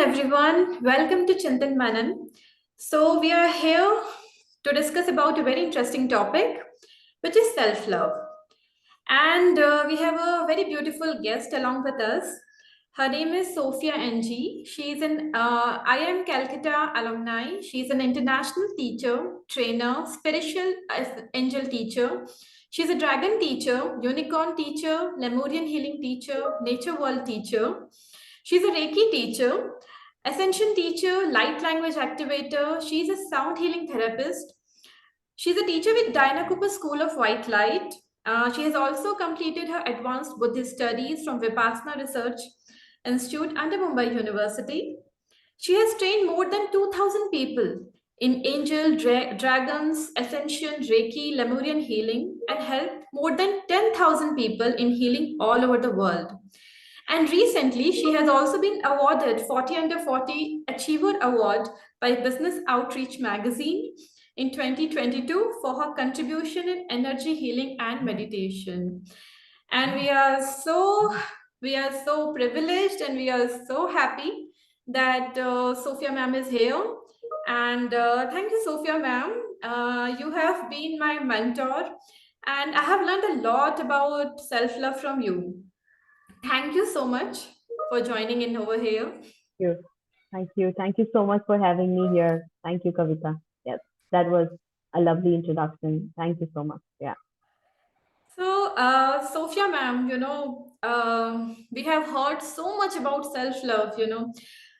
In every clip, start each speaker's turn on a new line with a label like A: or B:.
A: everyone. Welcome to Chintan Manan. So we are here to discuss about a very interesting topic, which is self-love. And we have a very beautiful guest along with us. Her name is Sophia NG. She is an IIM Calcutta alumni. She is an international teacher, trainer, spiritual angel teacher. She's a dragon teacher, unicorn teacher, Lemurian healing teacher, nature world teacher. She's a Reiki teacher, ascension teacher, light language activator. She's a sound healing therapist. She's a teacher with Diana Cooper School of White Light. She has also completed her advanced Buddhist studies from Vipassana Research Institute under Mumbai University. She has trained more than 2,000 people in angel, dragons, ascension, Reiki, Lemurian healing, and helped more than 10,000 people in healing all over the world. And recently, she has also been awarded 40 Under 40 Achiever Award by Business Outreach Magazine in 2022 for her contribution in energy healing and meditation. And we are so privileged and we are so happy that Sophia ma'am is here. And thank you, Sophia ma'am. You have been my mentor, and I have learned a lot about self love from you. Thank you so much for joining in over here.
B: You. Thank you. Thank you so much for having me here. Thank you, Kavita. Yes, that was a lovely introduction. Thank you so much. Yeah.
A: So, Sophia ma'am, we have heard so much about self-love,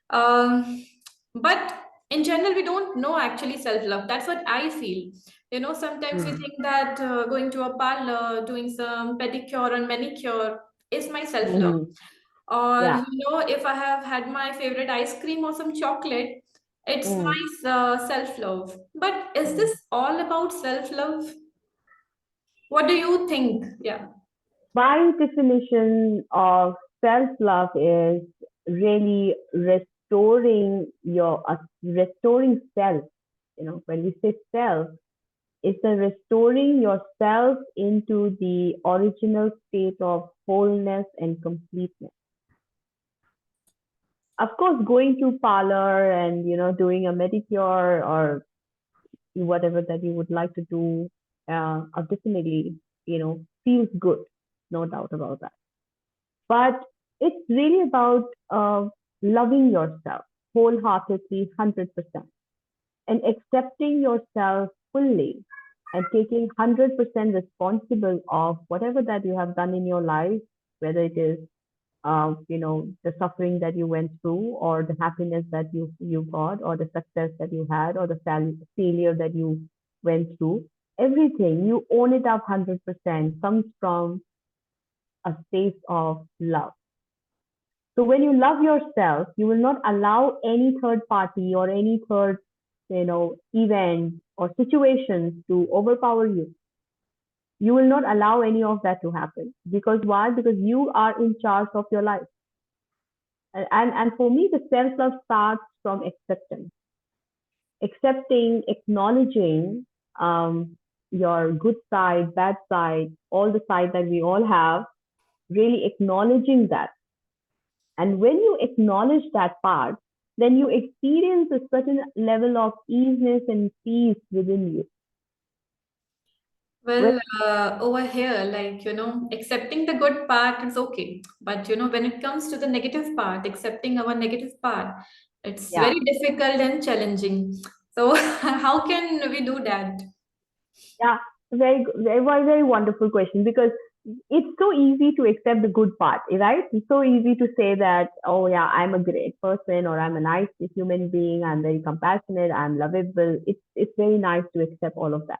A: um, but in general, we don't know actually self-love. That's what I feel. Sometimes we
B: Mm.
A: think that going to a parlor, doing some pedicure and manicure is my self-love.
B: Hmm.
A: Or,
B: Yeah.
A: if I have had my favorite ice cream or some chocolate, it's
B: Mm.
A: my self-love. But is
B: Mm.
A: this all about self-love? What do you think? Yeah.
B: My definition of self-love is really restoring self. When we say self, it's a restoring yourself into the original state of wholeness and completeness. Of course, going to parlor and doing a manicure or whatever that you would like to do, definitely feels good, no doubt about that. But it's really about loving yourself wholeheartedly, 100%, and accepting yourself fully and taking 100% responsible of whatever that you have done in your life, whether it is the suffering that you went through, or the happiness that you got, or the success that you had, or the failure that you went through. Everything you own it up 100% comes from a space of love. So when you love yourself, you will not allow any third party or any third, event or situations to overpower you. You will not allow any of that to happen. Because why? Because you are in charge of your life. And for me, the self love starts from acceptance, accepting, acknowledging your good side, bad side, all the side that we all have, really acknowledging that. And when you acknowledge that part, then you experience a certain level of easiness and peace within you.
A: Well, over here, accepting the good part is okay. But, when it comes to the negative part, accepting our negative part, it's
B: Yeah,
A: very difficult and challenging. So, how can we do that?
B: yeah, very, very wonderful question, because it's so easy to accept the good part, right? It's so easy to say that, oh yeah, I'm a great person, or I'm a nice human being, I'm very compassionate, I'm lovable. It's very nice to accept all of that.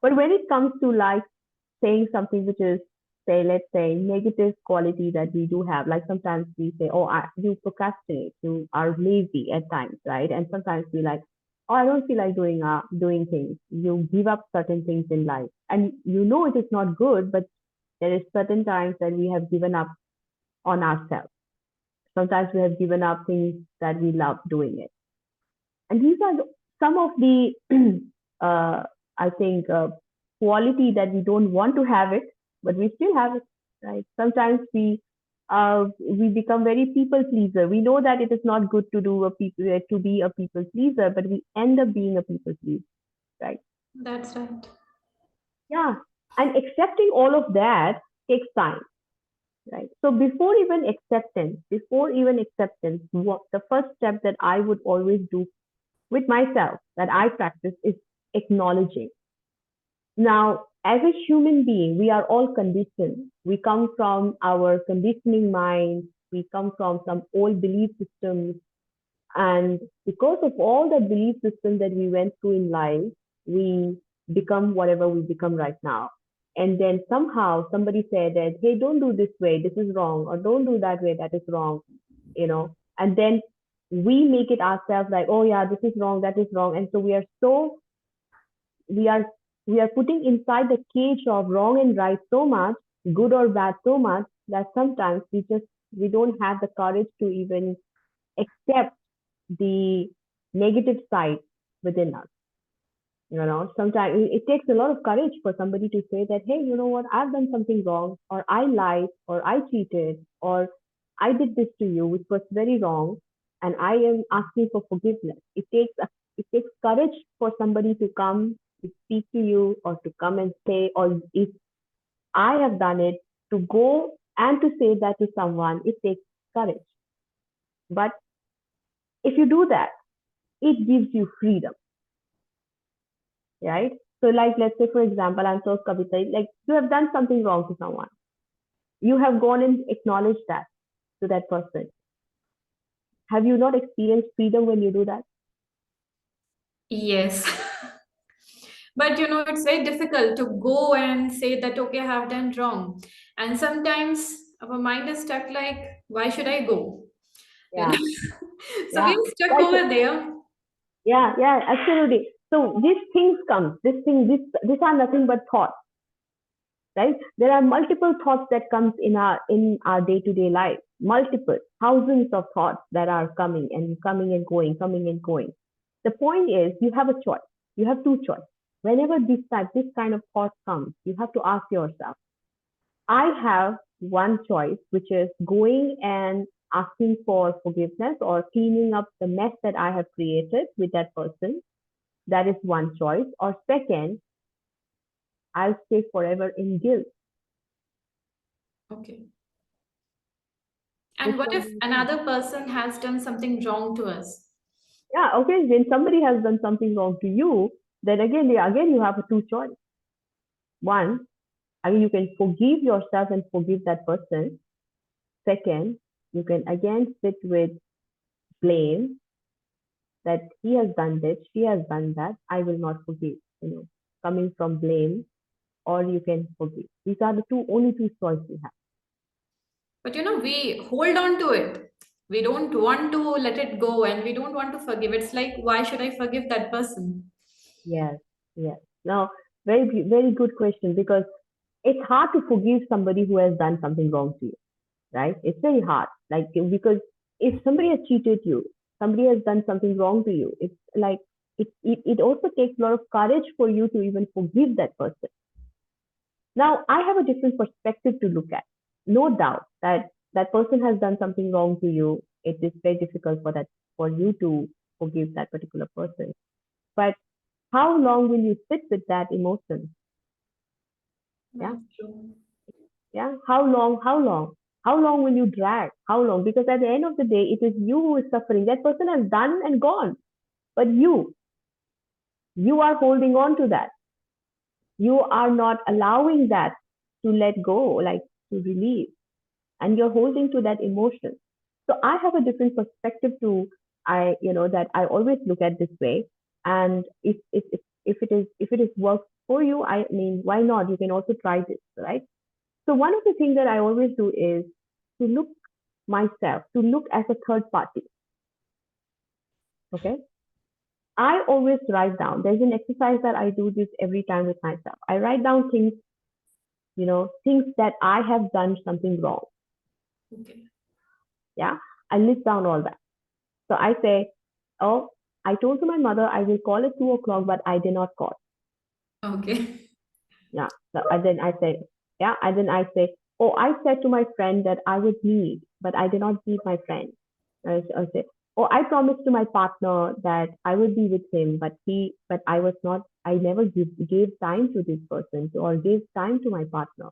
B: But when it comes to like saying something which is, say, let's say, negative quality that we do have, like sometimes we say, oh, you procrastinate, you are lazy at times, right? And sometimes we like, oh, I don't feel like doing things. You give up certain things in life, and it is not good, but there is certain times that we have given up on ourselves. Sometimes we have given up things that we love doing it, and these are some of the I think quality that we don't want to have it, but we still have it, right? Sometimes we we become very people pleaser. We know that it is not good to do a people to be a people pleaser, but we end up being a people pleaser, right?
A: That's right.
B: Yeah, and accepting all of that takes time, right? So before even acceptance, what the first step that I would always do with myself that I practice is acknowledging. Now, as a human being, we are all conditioned. We come from our conditioning minds. We come from some old belief systems. And because of all the belief system that we went through in life, we become whatever we become right now. And then somehow somebody said that, hey, don't do this way, this is wrong, or don't do that way, that is wrong, you know. And then we make it ourselves like, oh yeah, this is wrong, that is wrong. And so we are we are putting inside the cage of wrong and right so much, good or bad so much, that sometimes we don't have the courage to even accept the negative side within us. You know, sometimes it takes a lot of courage for somebody to say that, hey, you know what, I've done something wrong, or I lied, or I cheated, or I did this to you, which was very wrong, and I am asking for forgiveness. It takes courage for somebody to come to speak to you, or to come and say, or if I have done it, to go and to say that to someone, it takes courage. But if you do that, it gives you freedom, right? So, like, let's say, for example, I'm so Kavita, like, you have done something wrong to someone. You have gone and acknowledged that to that person. Have you not experienced freedom when you do that?
A: Yes. But it's very difficult to go and say that, okay, I have done wrong. And sometimes our mind is stuck like, why should I go? You know?
B: Yeah,
A: So
B: yeah.
A: we're stuck
B: Like,
A: over there.
B: yeah, yeah, absolutely. So these things come, these are nothing but thoughts, right? There are multiple thoughts that comes in our day-to-day life, multiple thousands of thoughts that are coming and going, coming and going. The point is, you have a choice. You have two choices. Whenever this kind of thought comes, you have to ask yourself, I have one choice, which is going and asking for forgiveness or cleaning up the mess that I have created with that person. That is one choice. Or second, I'll stay forever in guilt.
A: Okay.
B: Which
A: And what
B: one
A: if
B: do you choose?
A: another person has done something wrong to us?
B: Yeah, okay. When somebody has done something wrong to you, then again you have a two choice. One, I mean, you can forgive yourself and forgive that person. Second, you can again sit with blame that he has done this, she has done that, I will not forgive. Coming from blame, or you can forgive. These are the only two choices you have.
A: But we hold on to it. We don't want to let it go and we don't want to forgive. It's like, why should I forgive that person?
B: Yes, yes. Now, very good question, because it's hard to forgive somebody who has done something wrong to you, right? It's very hard. Like, because if somebody has cheated you, somebody has done something wrong to you, it's like it also takes a lot of courage for you to even forgive that person. Now, I have a different perspective to look at. No doubt that that person has done something wrong to you. It is very difficult for you to forgive that particular person. But how long will you sit with that emotion? Yeah,
A: That's true.
B: yeah. How long? How long? How long will you drag? How long? Because at the end of the day, it is you who is suffering. That person has done and gone, but you are holding on to that. You are not allowing that to let go, like to release, and you're holding to that emotion. So I have a different perspective to that I always look at this way. And if it is works for you, I mean, why not? You can also try this, right? So one of the things that I always do is to look as a third party. Okay. I always write down. There's an exercise that I do this every time with myself. I write down things, things that I have done something wrong.
A: Okay.
B: Yeah. I list down all that. So I say, oh, I told to my mother I will call at 2 o'clock, but I did not call.
A: Okay.
B: Yeah. So and then I say, yeah. And then I say, Oh, I said to my friend that I would meet, but I did not meet my friend. I say, oh, I promised to my partner that I would be with him, but I was not. I never gave time to this person or gave time to my partner.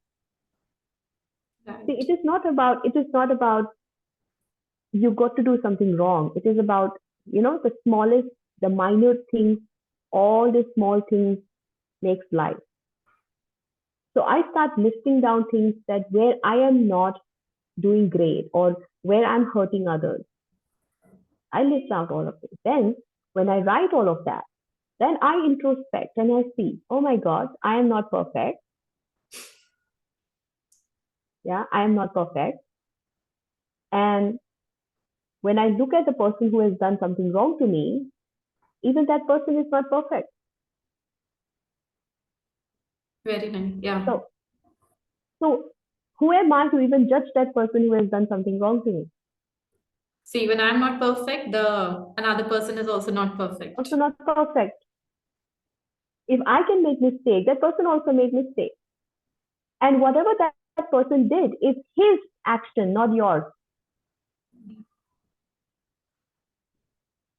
B: See,
A: Right.
B: it is not about you got to do something wrong. It is about, the smallest, the minor things, all the small things makes life. So I start listing down things that where I am not doing great or where I'm hurting others. I list out all of it. Then when I write all of that, then I introspect and I see, oh my God, I am not perfect. Yeah, I am not perfect. And when I look at the person who has done something wrong to me, even that person is not perfect.
A: Very nice. Yeah.
B: So, so who am I to even judge that person who has done something wrong to me?
A: See, when I'm not perfect, the another person is also not perfect.
B: Also not perfect. If I can make mistake, that person also made mistake. And whatever that person did is his action, not yours,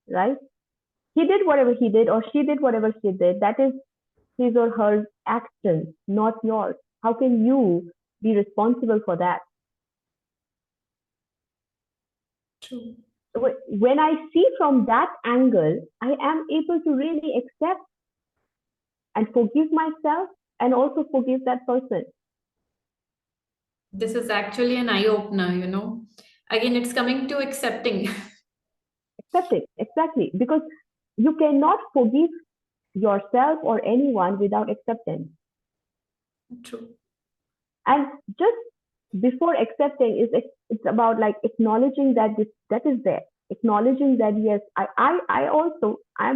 B: right? He did whatever he did or she did whatever she did. That is his or her action, not yours. How can you be responsible for that?
A: True.
B: When I see from that angle, I am able to really accept and forgive myself and also forgive that person.
A: This is actually an eye opener, you know. Again, it's coming to accepting.
B: Accept it, exactly. Because you cannot forgive yourself or anyone without acceptance.
A: True.
B: And just before accepting is it's about like acknowledging that that is there. Acknowledging that yes, I'm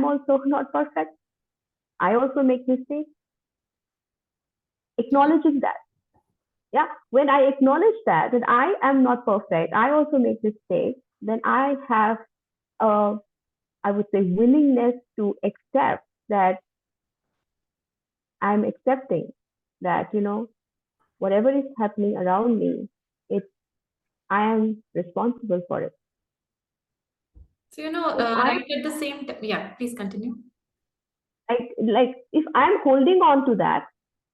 B: also not perfect. I also make mistakes. Acknowledging that. Yeah. When I acknowledge that I am not perfect, I also make mistakes, then I have a, I would say, willingness to accept that I'm accepting that, whatever is happening around me, it's I am responsible for it.
A: So, you know,
B: If I
A: right at the same time, yeah, please continue.
B: like if I'm holding on to that,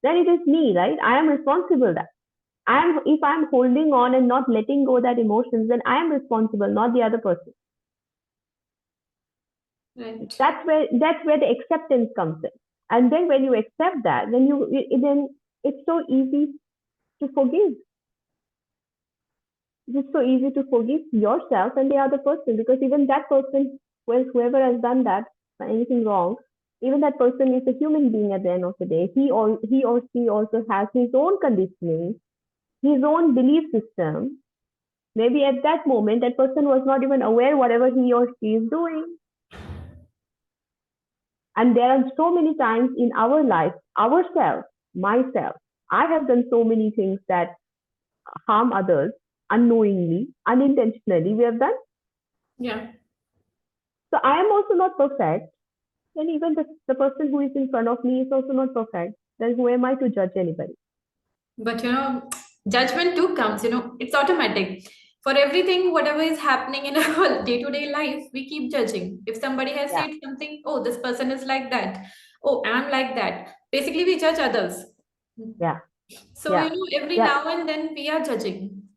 B: then it is me, right? I am responsible that. If I'm holding on and not letting go that emotions, then I am responsible, not the other person.
A: Right.
B: That's where the acceptance comes in. And then when you accept that, then it's so easy to forgive. It's so easy to forgive yourself and the other person because even that person, well, whoever has done that, anything wrong, even that person is a human being at the end of the day. He or she also has his own conditioning, his own belief system. Maybe at that moment, that person was not even aware whatever he or she is doing. And there are so many times in our life, ourselves, myself, I have done so many things that harm others unknowingly, unintentionally. We have done.
A: Yeah.
B: So I am also not perfect. And even the person who is in front of me is also not perfect. Then who am I to judge anybody?
A: But you know, judgment too comes, you know, it's automatic. For everything, whatever is happening in our day-to-day life, we keep judging. If somebody has
B: Yeah,
A: said something, oh, this person is like that. Oh, I'm like that. Basically, we judge others.
B: yeah,
A: So, you
B: yeah,
A: know, every
B: yeah,
A: now and then we are judging.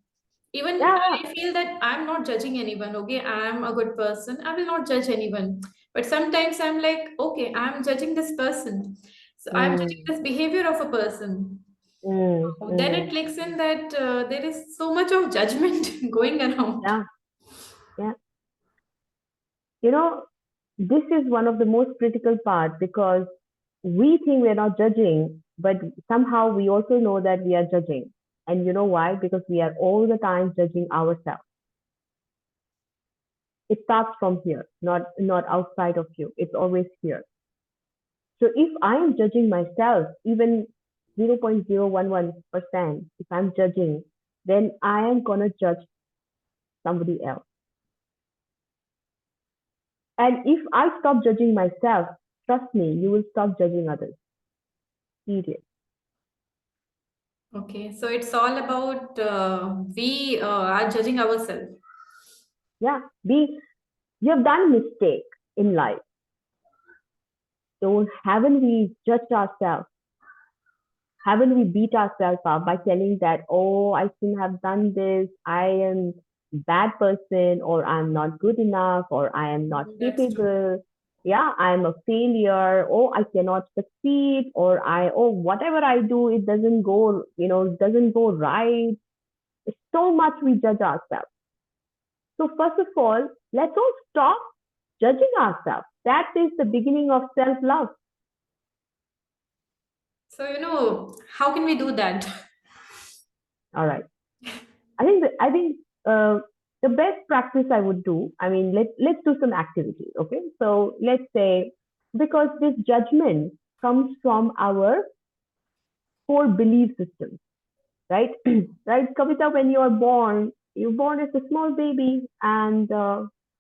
A: Even
B: yeah.
A: I feel that I'm not judging anyone, okay? I'm a good person. I will not judge anyone. But sometimes I'm like, okay, I'm judging this person. So I'm judging
B: Mm,
A: this behavior of a person.
B: mm,
A: Then it
B: mm.
A: clicks in that there is so much of judgment going around.
B: Yeah, yeah. You know, this is one of the most critical parts because we think we're not judging, but somehow we also know that we are judging. And you know why? Because we are all the time judging ourselves. It starts from here, not outside of you. It's always here. So if I am judging myself, even 0.011%, if I'm judging, then I am gonna judge somebody else. And if I stop judging myself, trust me, you will stop judging others. Period.
A: Okay, so it's all about we are judging ourselves.
B: Yeah, we have done mistake in life. So haven't we judged ourselves? Haven't we beat ourselves up by telling that, oh, I shouldn't have done this, I am bad person, or I'm not good enough, or I am not
A: Mhm, that's true.
B: capable. Yeah, I'm a failure. Oh, I cannot succeed, or oh, whatever I do, it doesn't go, doesn't go right. So much we judge ourselves. So first of all, let's all stop judging ourselves. That is the beginning of self-love.
A: So, how can we do that?
B: All right. I think the best practice I would do. I mean, let's do some activities. Okay, so let's say, because this judgment comes from our core belief system, right? Right, Kavita. When you are born, you're born as a small baby and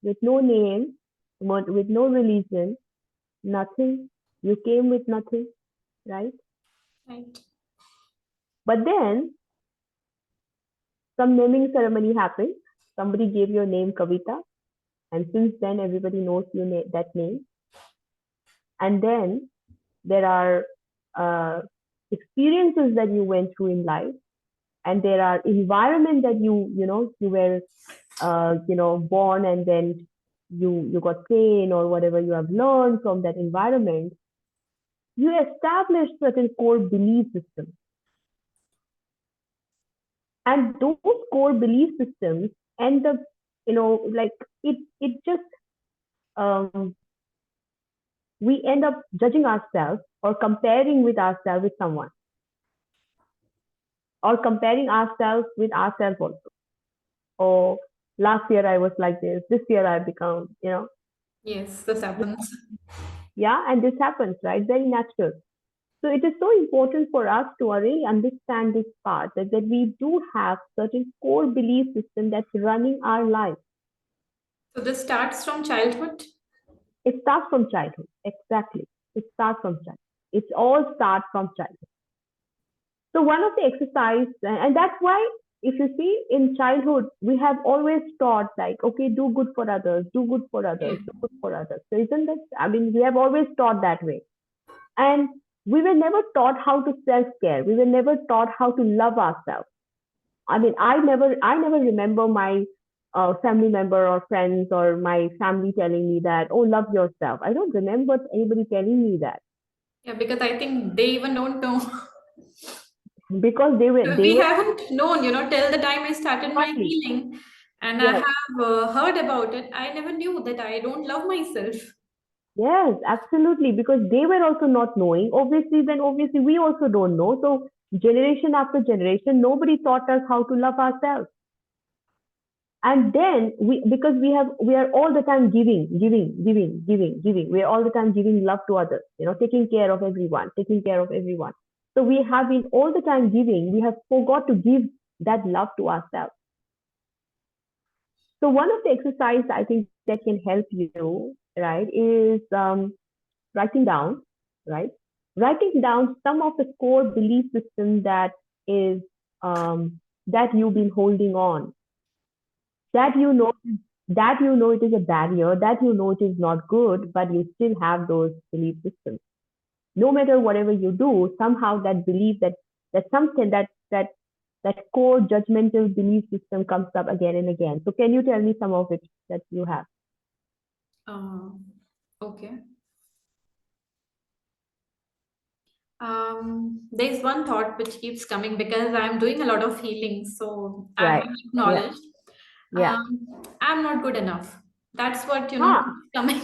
B: with no name, with no religion, nothing. You came with nothing, right?
A: Right.
B: But then some naming ceremony happened. Somebody gave your name Kavita, and since then everybody knows that name. And then there are uh, experiences that you went through in life, and there are environment that you were born, and then you got pain or whatever you have learned from that environment. You establish certain core belief systems, and those core belief systems end up, like, it just um, we end up judging ourselves or comparing with ourselves with someone, or comparing ourselves with ourselves also. Oh, last year I was like this year I've become,
A: Yes, this happens.
B: yeah, and this happens, right? Very natural. So it is so important for us to really understand this part, that we do have certain core belief system that's running our life.
A: So this starts from childhood.
B: It starts from childhood. Exactly. It starts from childhood. It's all starts from childhood. So one of the exercise, and that's why, if you see, in childhood, we have always taught, like, okay, do good for others, do good for
A: Yeah.
B: others, do good for others. So isn't that, I mean, we have always taught that way. And we were never taught how to self-care. We were never taught how to love ourselves. I mean, I never remember my family member or friends or my family telling me that, oh, love yourself. I don't remember anybody telling me that,
A: Yeah, because I think they even don't know.
B: because they
A: We
B: were
A: haven't known, till the time I started my
B: exactly.
A: healing and I
B: Yes.
A: have heard about it. I never knew that I don't love myself.
B: Yes, absolutely. Because they were also not knowing. Obviously, then obviously we also don't know. So generation after generation, nobody taught us how to love ourselves. And then because we are all the time giving. We are all the time giving love to others, taking care of everyone, taking care of everyone. So we have been all the time giving. We have forgot to give that love to ourselves. So one of the exercises I think that can help you, right, is writing down, right? Writing down some of the core belief system is that you've been holding on,
A: Okay.
B: that it is a barrier, that it is not good, but you still have those belief systems. No matter whatever you do, somehow that belief, that something that core judgmental belief system comes up again and again. So can you tell me some of it that you have?
A: Uh, okay. There's one thought which keeps coming because I'm doing a lot of healing. So I have
B: Right. Yeah.
A: acknowledged
B: Yeah.
A: I'm not good enough. That's what,
B: Ah,
A: keeps coming.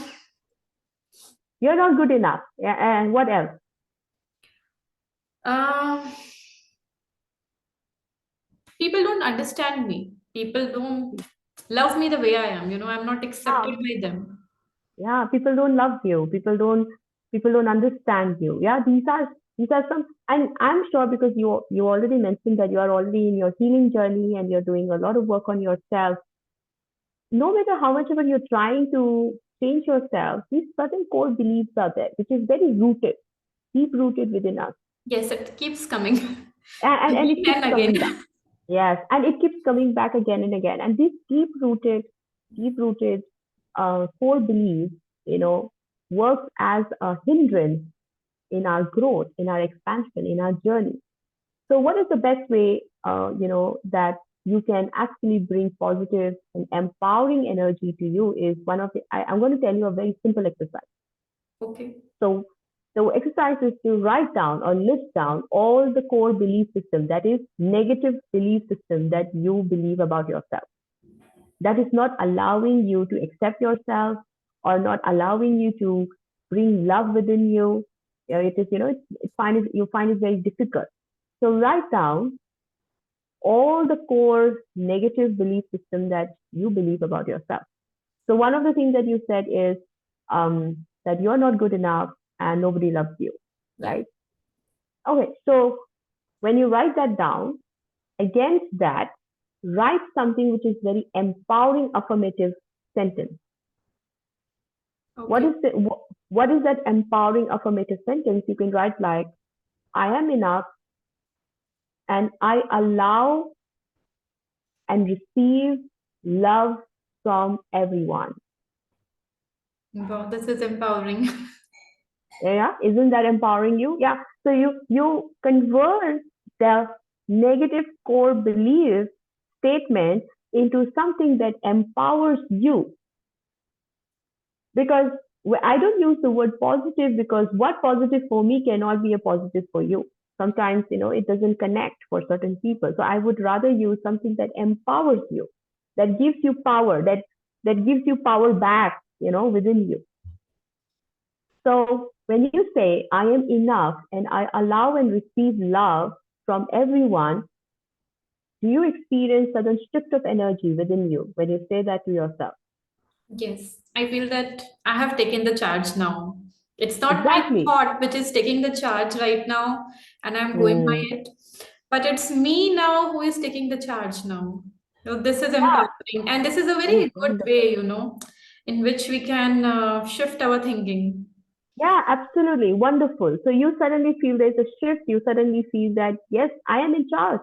B: you're not good enough. Yeah, and what else?
A: Um, People don't understand me. People don't love me the way I am. I'm not accepted
B: Ah,
A: by them.
B: yeah, people don't love you. People don't understand you. Yeah, these are some, and I'm sure, because you already mentioned that you are already in your healing journey and you're doing a lot of work on yourself. No matter how much ever you're trying to change yourself, these certain core beliefs are there, which is very rooted, deep rooted within us.
A: Yes, it keeps coming.
B: And it
A: Again
B: keeps
A: and
B: coming back.
A: again.
B: Yes, and it keeps coming back again and again. And these deep rooted core beliefs, works as a hindrance in our growth, in our expansion, in our journey. So, what is the best way, that you can actually bring positive and empowering energy to you? Is one of the. I'm going to tell you a very simple exercise.
A: Okay.
B: So, the exercise is to write down or list down all the core belief system, that is, negative belief system that you believe about yourself. That is not allowing you to accept yourself or not allowing you to bring love within you. It is, you find it very difficult. So write down all the core negative belief system that you believe about yourself. So one of the things that you said is that you're not good enough and nobody loves you,
A: Yeah.
B: right? Okay, so when you write that down, against that, write something which is very empowering, affirmative sentence. What
A: Okay.
B: is the, what is that empowering, affirmative sentence? You can write like, I am enough and I allow and receive love from everyone.
A: Wow, this is empowering.
B: Yeah, isn't that empowering you? Yeah. So you convert the negative core belief statement into something that empowers you. Because I don't use the word positive because what positive for me cannot be a positive for you. Sometimes, it doesn't connect for certain people. So I would rather use something that empowers you, that gives you power, that gives you power back, within you. So when you say, I am enough and I allow and receive love from everyone, do you experience sudden shift of energy within you when you say that to yourself?
A: Yes, I feel that I have taken the charge now. It's not my
B: Exactly.
A: thought which is taking the charge right now, and I'm going by
B: Mm.
A: it. But it's me now who is taking the charge now. So this is
B: Yeah.
A: empowering, and this is a very good
B: Wonderful.
A: way, in which we can shift our thinking.
B: Yeah, absolutely. Wonderful. So you suddenly feel there's a shift. You suddenly feel that, yes, I am in charge.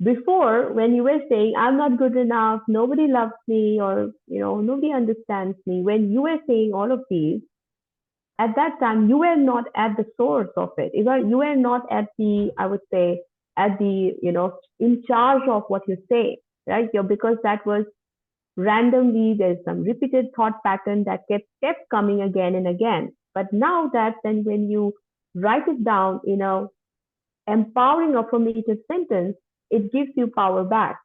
B: Before, when you were saying, I'm not good enough, nobody loves me, or, nobody understands me, when you were saying all of these, at that time, you were not at the source of it. You were not at the, I would say, at the, in charge of what you say, right? Because that was randomly, there's some repeated thought pattern that kept coming again and again. But now that then when you write it down in a empowering affirmative sentence, it gives you power back.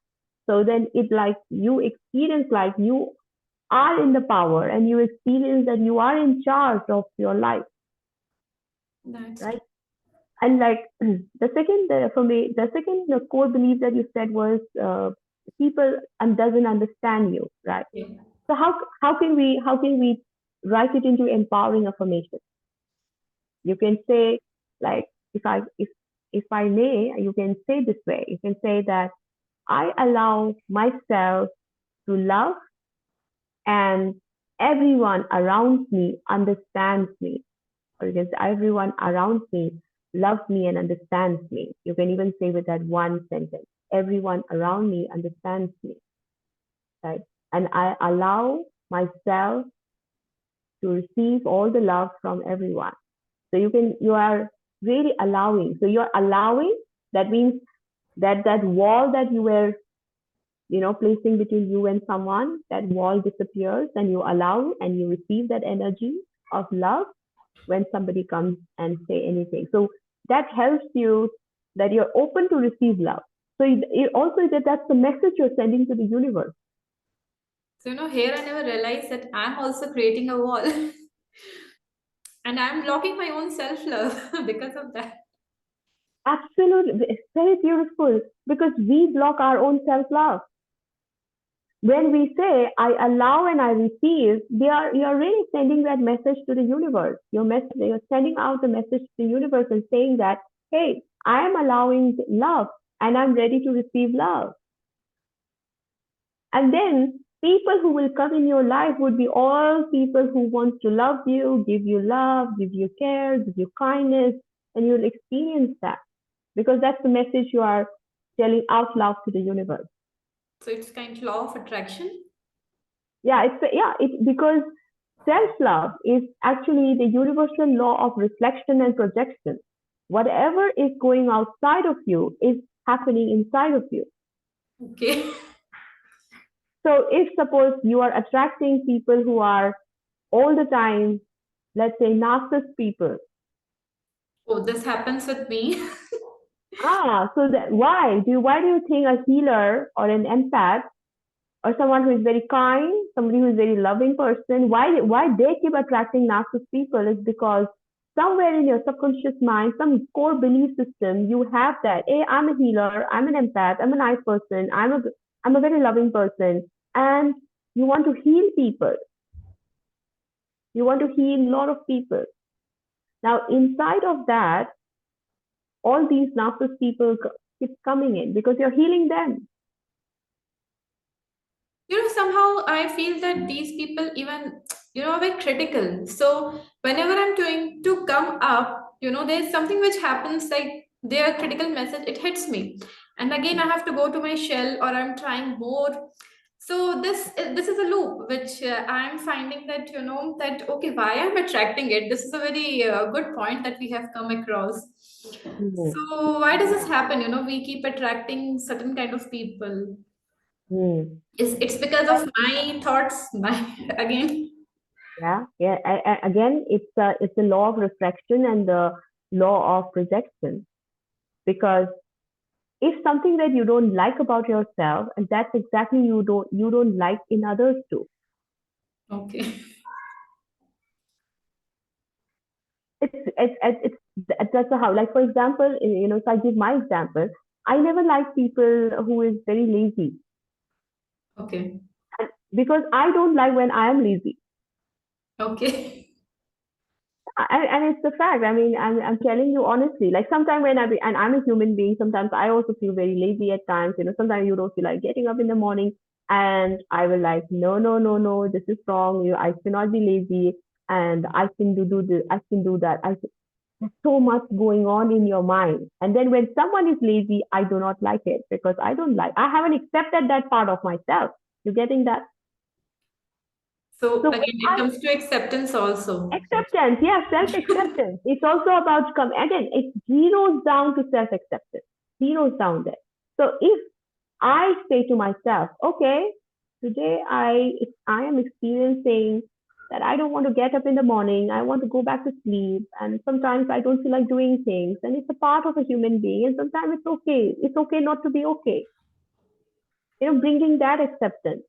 B: So then it like you experience like you are in the power and you experience that you are in charge of your life,
A: That's
B: right? And like for me, the second core belief that you said was people doesn't understand you, right?
A: okay.
B: So how can we write it into empowering affirmation? You can say like if I may, you can say this way. You can say that I allow myself to love and everyone around me understands me. Or you can say everyone around me loves me and understands me. You can even say with that one sentence, everyone around me understands me, right? And I allow myself to receive all the love from everyone. So you are really allowing. So you're allowing, that means that wall that you were, placing between you and someone, that wall disappears and you allow and you receive that energy of love when somebody comes and say anything. So that helps you, that you're open to receive love. So it also that's the message you're sending to the universe.
A: So, here I never realized that I'm also creating a wall and I'm blocking my own self love because of that.
B: Absolutely. It's very beautiful because we block our own self love. When we say I allow and I receive, you're really sending that message to the universe. You're sending out the message to the universe and saying that, hey, I am allowing love and I'm ready to receive love. And then people who will come in your life would be all people who want to love you, give you love, give you care, give you kindness, and you'll experience that. because that's the message you are telling out loud to the universe.
A: So it's kind of law of attraction.
B: It's because self-love is actually the universal law of reflection and projection. Whatever is going outside of you is happening inside of you.
A: Okay.
B: So if suppose you are attracting people who are all the time, let's say narcissist people,
A: Oh, this happens with me.
B: so that why do you think a healer or an empath or someone who is very kind, somebody who is very loving person, why they keep attracting narcissist people is because somewhere in your subconscious mind, some core belief system, you have that, hey, I'm a healer, I'm an empath, I'm a nice person, I'm a very loving person, and you want to heal people. You want to heal a lot of people. Now, inside of that, all these narcissist people keep coming in because you're healing them.
A: Somehow I feel that these people even, are very critical. So whenever I'm doing to come up, there's something which happens, like their critical message, it hits me. And again, I have to go to my shell, or I'm trying more. So this is a loop which I'm finding that, that, okay, why I'm attracting it. This is a very good point that we have come across.
B: Hmm.
A: So why does this happen? We keep attracting certain kind of people.
B: Hmm.
A: It's because of my thoughts, my again.
B: Yeah. Again, it's the law of reflection and the law of projection. Because if something that you don't like about yourself, and that's exactly you don't like in others too.
A: Okay.
B: It's that's how. Like for example, if I give my example, I never like people who is very lazy,
A: Okay.
B: because I don't like when I am lazy.
A: Okay.
B: And it's a fact. I mean, I'm telling you honestly. Like sometimes and I'm a human being. Sometimes I also feel very lazy at times. Sometimes you don't feel like getting up in the morning, and I will like, no, no, no, no, this is wrong. I cannot be lazy, and I can do this. I can do that. There's so much going on in your mind. And then when someone is lazy, I do not like it because I don't like. I haven't accepted that part of myself. You getting that?
A: So
B: So
A: again,
B: when
A: it comes to acceptance also.
B: acceptance, yeah, self-acceptance. It's also about again, it zeroes down to self-acceptance, zeroes down there. So if I say to myself, okay, today if I am experiencing that I don't want to get up in the morning, I want to go back to sleep, and sometimes I don't feel like doing things, and it's a part of a human being, and sometimes it's okay. It's okay not to be okay. Bringing that acceptance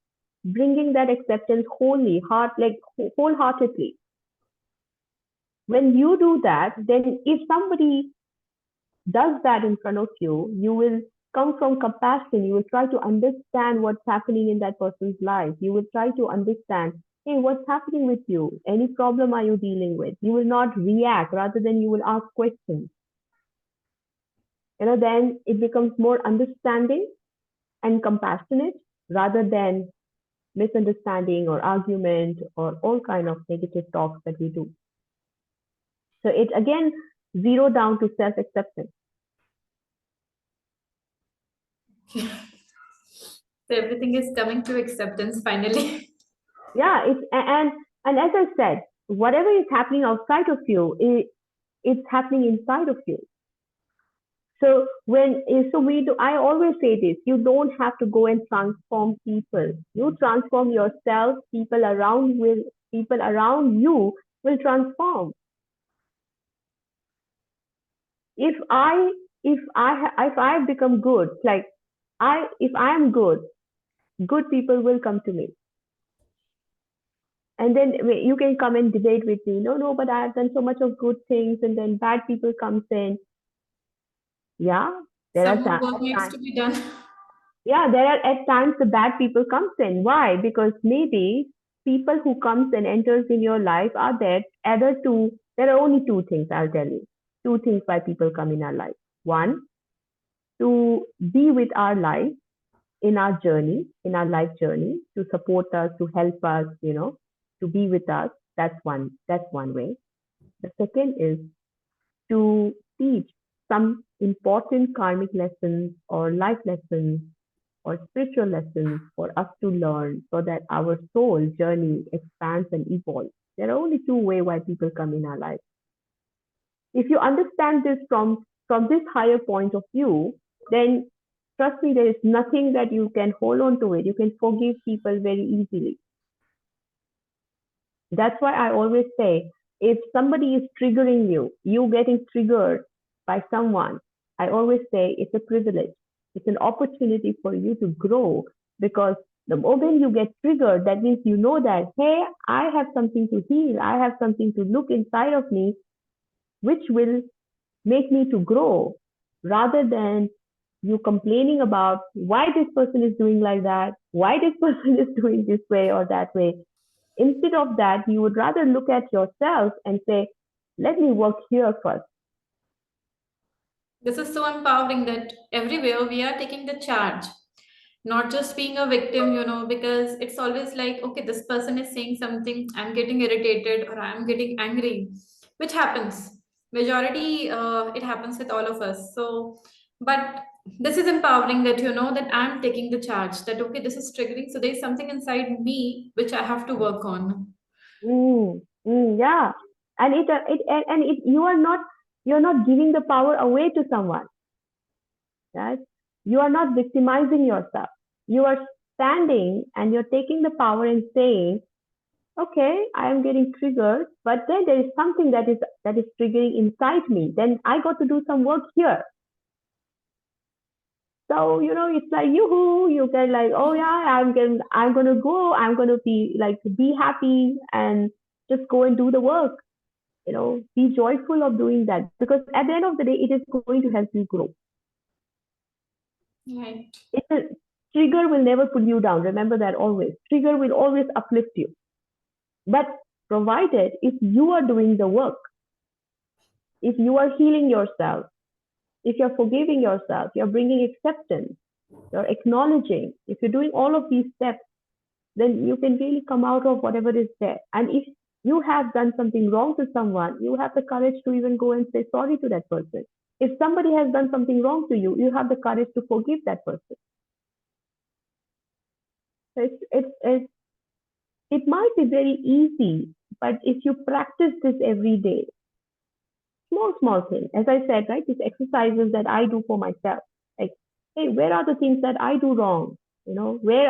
B: wholeheartedly. When you do that, then if somebody does that in front of you, you will come from compassion. You will try to understand what's happening in that person's life. You will try to understand, hey, what's happening with you? Any problem are you dealing with? You will not react, rather than you will ask questions. Then it becomes more understanding and compassionate, rather than misunderstanding or argument or all kind of negative talks that we do. So it again zero down to self-acceptance.
A: So everything is coming to acceptance finally.
B: Yeah, and as I said, whatever is happening outside of you, it's happening inside of you. So I always say this: you don't have to go and transform people. You transform yourself. People around you will transform. If I if I become good, like if I am good, good people will come to me. And then you can come and debate with me. No, no, but I have done so much of good things, and then bad people comes in. Yeah, there
A: Some
B: are
A: more work
B: at
A: needs
B: times.
A: to be done.
B: Yeah, there are at times the bad people comes in. Why? Because maybe people who comes and enters in your life are there. Other two, there are only two things I'll tell you. Two things why people come in our life. One, to be with our life in our life journey, to support us, to help us, to be with us. That's one way. The second is to teach. some important karmic lessons or life lessons or spiritual lessons for us to learn so that our soul journey expands and evolves. There are only two ways why people come in our life. If you understand this from this higher point of view, then trust me, there is nothing that you can hold on to it. You can forgive people very easily. That's why I always say, if somebody is triggering you, you getting triggered by someone, I always say it's a privilege. It's an opportunity for you to grow, because the moment you get triggered, that means you know that, hey, I have something to heal. I have something to look inside of me, which will make me to grow, rather than you complaining about why this person is doing like that, why this person is doing this way or that way. Instead of that, you would rather look at yourself and say, let me work here first.
A: This is so empowering that everywhere we are taking the charge, not just being a victim, because it's always like, okay, this person is saying something, I'm getting irritated or I'm getting angry, which happens. Majority, it happens with all of us. So, but this is empowering that that I'm taking the charge, that okay, this is triggering. So there's something inside me which I have to work on.
B: Yeah, and you are not, you're not giving the power away to someone, right? You are not victimizing yourself. You are standing and you're taking the power and saying, okay, I am getting triggered, but then there is something that is triggering inside me. Then I got to do some work here. So, it's like yoo-hoo, you can like, oh yeah, I'm gonna go, I'm gonna be happy and just go and do the work. Be joyful of doing that, because at the end of the day, it is going to help you grow.
A: Right.
B: It's a trigger will never pull you down. Remember that always. Trigger will always uplift you. But provided if you are doing the work, if you are healing yourself, if you're forgiving yourself, you're bringing acceptance, you're acknowledging, if you're doing all of these steps, then you can really come out of whatever is there. And if you have done something wrong to someone, you have the courage to even go and say sorry to that person. If somebody has done something wrong to you, you have the courage to forgive that person. So it might be very easy, but if you practice this every day, small thing, as I said, right, these exercises that I do for myself, like, hey, where are the things that I do wrong? Where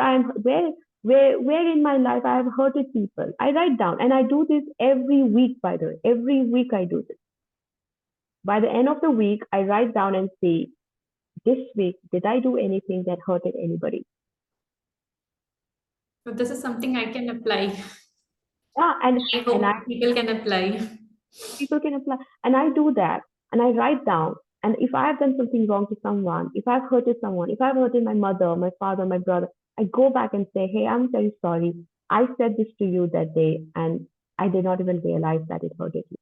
B: in my life I have hurted people. I write down, and I do this every week, by the way. Every week I do this. By the end of the week, I write down and say, this week, did I do anything that hurted anybody?
A: But this is something I can apply.
B: Yeah,
A: I
B: and I
A: hope people can apply.
B: people can apply, and I do that, and I write down. And if I have done something wrong to someone, if I've hurted someone, if I've hurted my mother, my father, my brother, I go back and say, hey, I'm very sorry. I said this to you that day, and I did not even realize that it hurted you.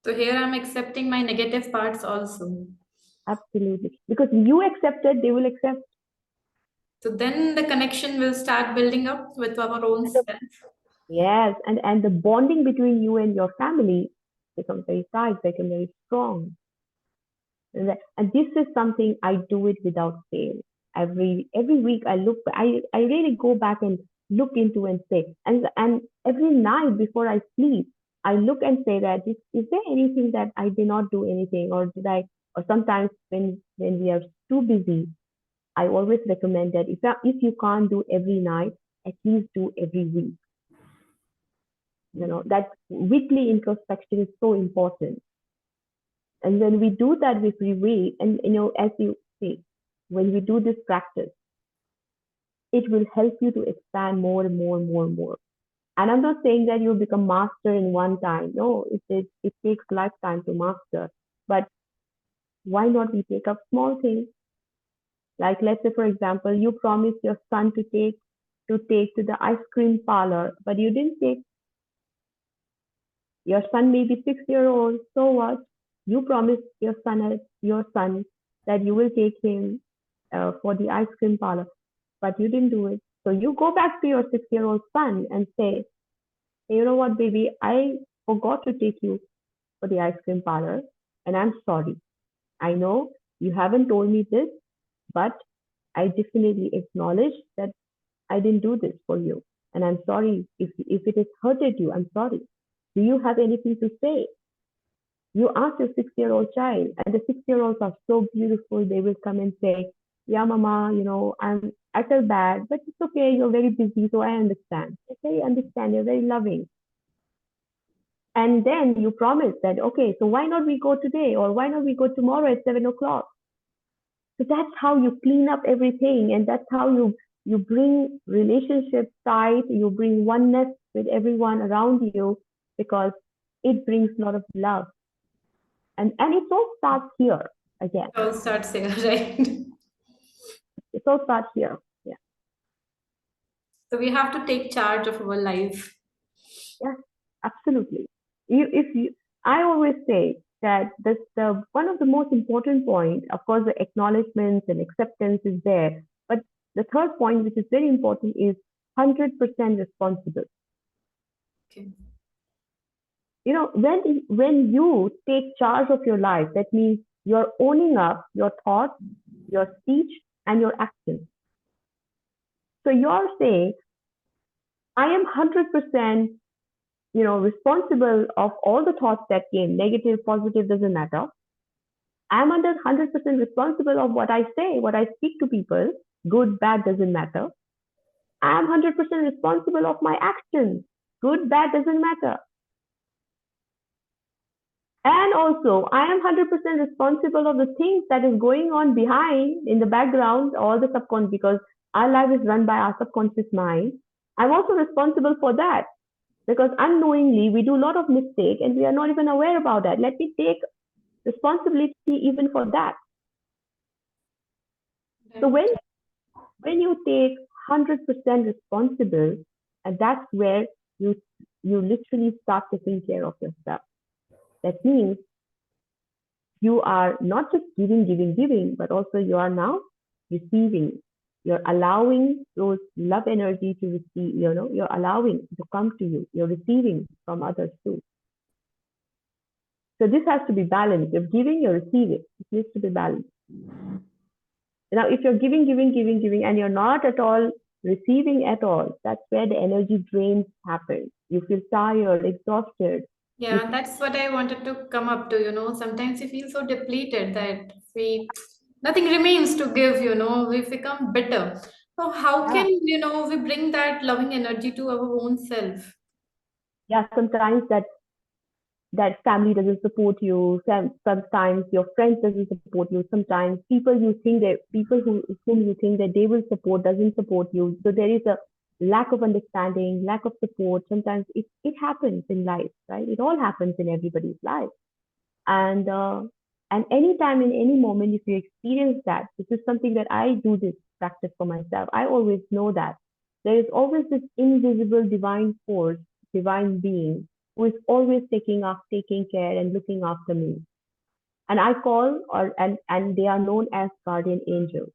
A: So here I'm accepting my negative parts also.
B: Absolutely. Because you accept it, they will accept.
A: So then the connection will start building up with our own
B: And the,
A: self.
B: yes, and the bonding between you and your family becomes very tight, becomes very strong. And this is something I do it without fail. Every week I really go back and look into and say, and every night before I sleep, I look and say that is there anything that I did not do anything, or did I, or sometimes when we are too busy, I always recommend that if you can't do every night, at least do every week. That weekly introspection is so important. And when we do that with week, and as you say, when we do this practice, it will help you to expand more and more and more and more. And I'm not saying that you'll become master in one time. No, it takes lifetime to master. But why not we take up small things? Like, let's say, for example, you promised your son to the ice cream parlor, but you didn't take. Your son may be 6 year old. So what? You promised your son that you will take him for the ice cream parlor, but you didn't do it. So you go back to your 6 year old son and say, hey, you know what, baby, I forgot to take you for the ice cream parlor, and I'm sorry. I know you haven't told me this, but I definitely acknowledge that I didn't do this for you. And I'm sorry if it has hurted you. I'm sorry. Do you have anything to say? You ask your 6-year-old child, and the 6-year-olds are so beautiful. They will come and say, "Yeah, Mama, I feel bad, but it's okay. You're very busy, so I understand." Okay, I understand. You're very loving. And then you promise that, okay, so why not we go today, or why not we go tomorrow at 7 o'clock? So that's how you clean up everything, and that's how you bring relationships tight. You bring oneness with everyone around you because it brings a lot of love, and it all starts here again.
A: All starts here, right?
B: It all starts here. Yeah,
A: So we have to take charge of our life.
B: yeah, absolutely. If you, I always say that this the one of the most important point. Of course, the acknowledgments and acceptance is there, but the third point, which is very important, is 100% responsible.
A: Okay.
B: When you take charge of your life, that means you're owning up your thoughts, your speech, and your actions. So you're saying, I am 100% responsible of all the thoughts that came, negative, positive, doesn't matter. I'm under 100% responsible of what I say, what I speak to people, good, bad, doesn't matter. I'm 100% responsible of my actions, good, bad, doesn't matter. And also, I am 100% responsible of the things that is going on behind in the background, all the subconscious, because our life is run by our subconscious mind. I'm also responsible for that because unknowingly we do a lot of mistake and we are not even aware about that. Let me take responsibility even for that. So
A: Right.
B: when you take 100% responsible, and that's where you literally start taking care of yourself. That means you are not just giving, but also you are now receiving. You're allowing those love energy to receive, you're allowing to come to you. You're receiving from others too. So this has to be balanced. You're giving, you're receiving. It needs to be balanced. Now, if you're giving, and you're not at all receiving at all, that's where the energy drains happen. You feel tired, exhausted. You
A: Yeah, that's what I wanted to come up to, Sometimes we feel so depleted that we nothing remains to give, we become bitter. So how
B: yeah,
A: can, we bring that loving energy to our own self?
B: yeah. Sometimes that family doesn't support you. Sometimes your friends doesn't support you. Sometimes people whom you think that they will support doesn't support you. So there is a lack of understanding, lack of support. Sometimes it happens in life, right? It all happens in everybody's life. And anytime in any moment, if you experience that, this is something that I do this practice for myself. I always know that there is always this invisible divine force, divine being who is always taking care and looking after me. And I call and they are known as guardian angels.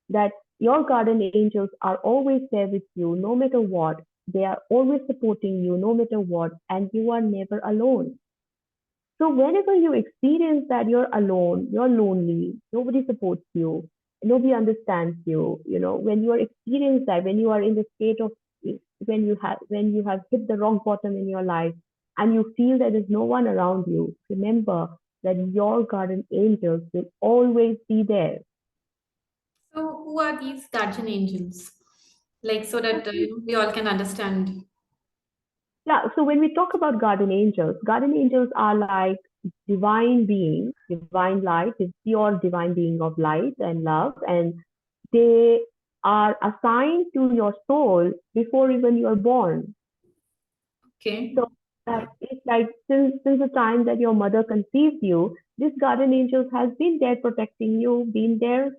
B: That your guardian angels are always there with you no matter what. They are always supporting you no matter what, and you are never alone. So whenever you experience that you're alone, you're lonely, nobody supports you, nobody understands you, when you are experiencing that, when you are in the state of when you have hit the rock bottom in your life and you feel that there's no one around you, remember that your guardian angels will always be there.
A: So who are these guardian angels? Like so that we all can understand.
B: Yeah, so when we talk about guardian angels are like divine beings, divine light, is pure divine being of light and love, and they are assigned to your soul before even you are born.
A: Okay.
B: So it's like since the time that your mother conceived you, this guardian angels has been there protecting you, been there,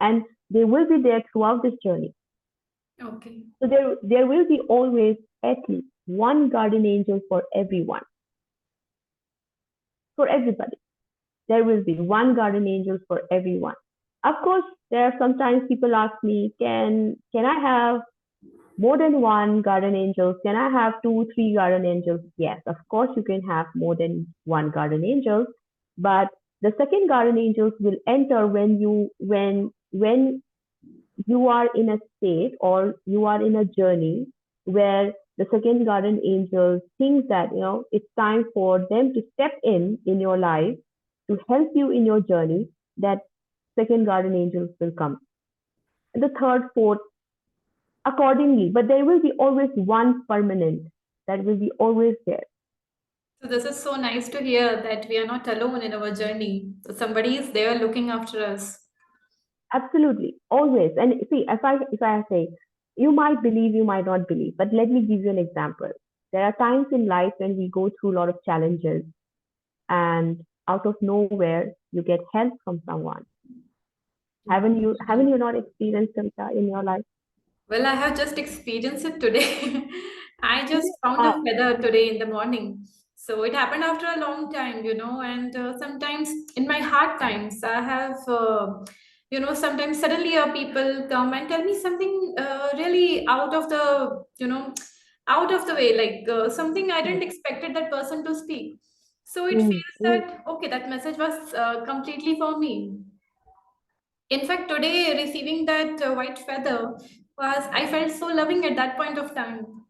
B: and they will be there throughout this journey.
A: Okay.
B: So there will be always at least one guardian angel for everybody. There will be one guardian angel for everyone. Of course, there are sometimes people ask me, can I have more than one guardian angel? Can I have two, three guardian angels? Yes, of course you can have more than one guardian angel, but The second guardian angels will enter when you are in a state or you are in a journey where the second guardian angel thinks that it's time for them to step in your life to help you in your journey. That second guardian angels will come, and the third, fourth, accordingly. But there will be always one permanent that will be always there.
A: So this is so nice to hear that we are not alone in our journey. So somebody is there looking after us.
B: Absolutely, always. And see, if I say, you might believe, you might not believe, but let me give you an example. There are times in life when we go through a lot of challenges, and out of nowhere you get help from someone. Haven't you not experienced that in your life?
A: Well, I have just experienced it today. I just found a
B: Uh,
A: feather today in the morning. So it happened after a long time, and sometimes in my hard times, I have, sometimes suddenly people come and tell me something really out of the way, like something I
B: mm,
A: didn't expected that person to speak. So it
B: mm,
A: feels
B: mm,
A: that, okay, that message was completely for me. In fact, today receiving that white feather I felt so loving at that point of time.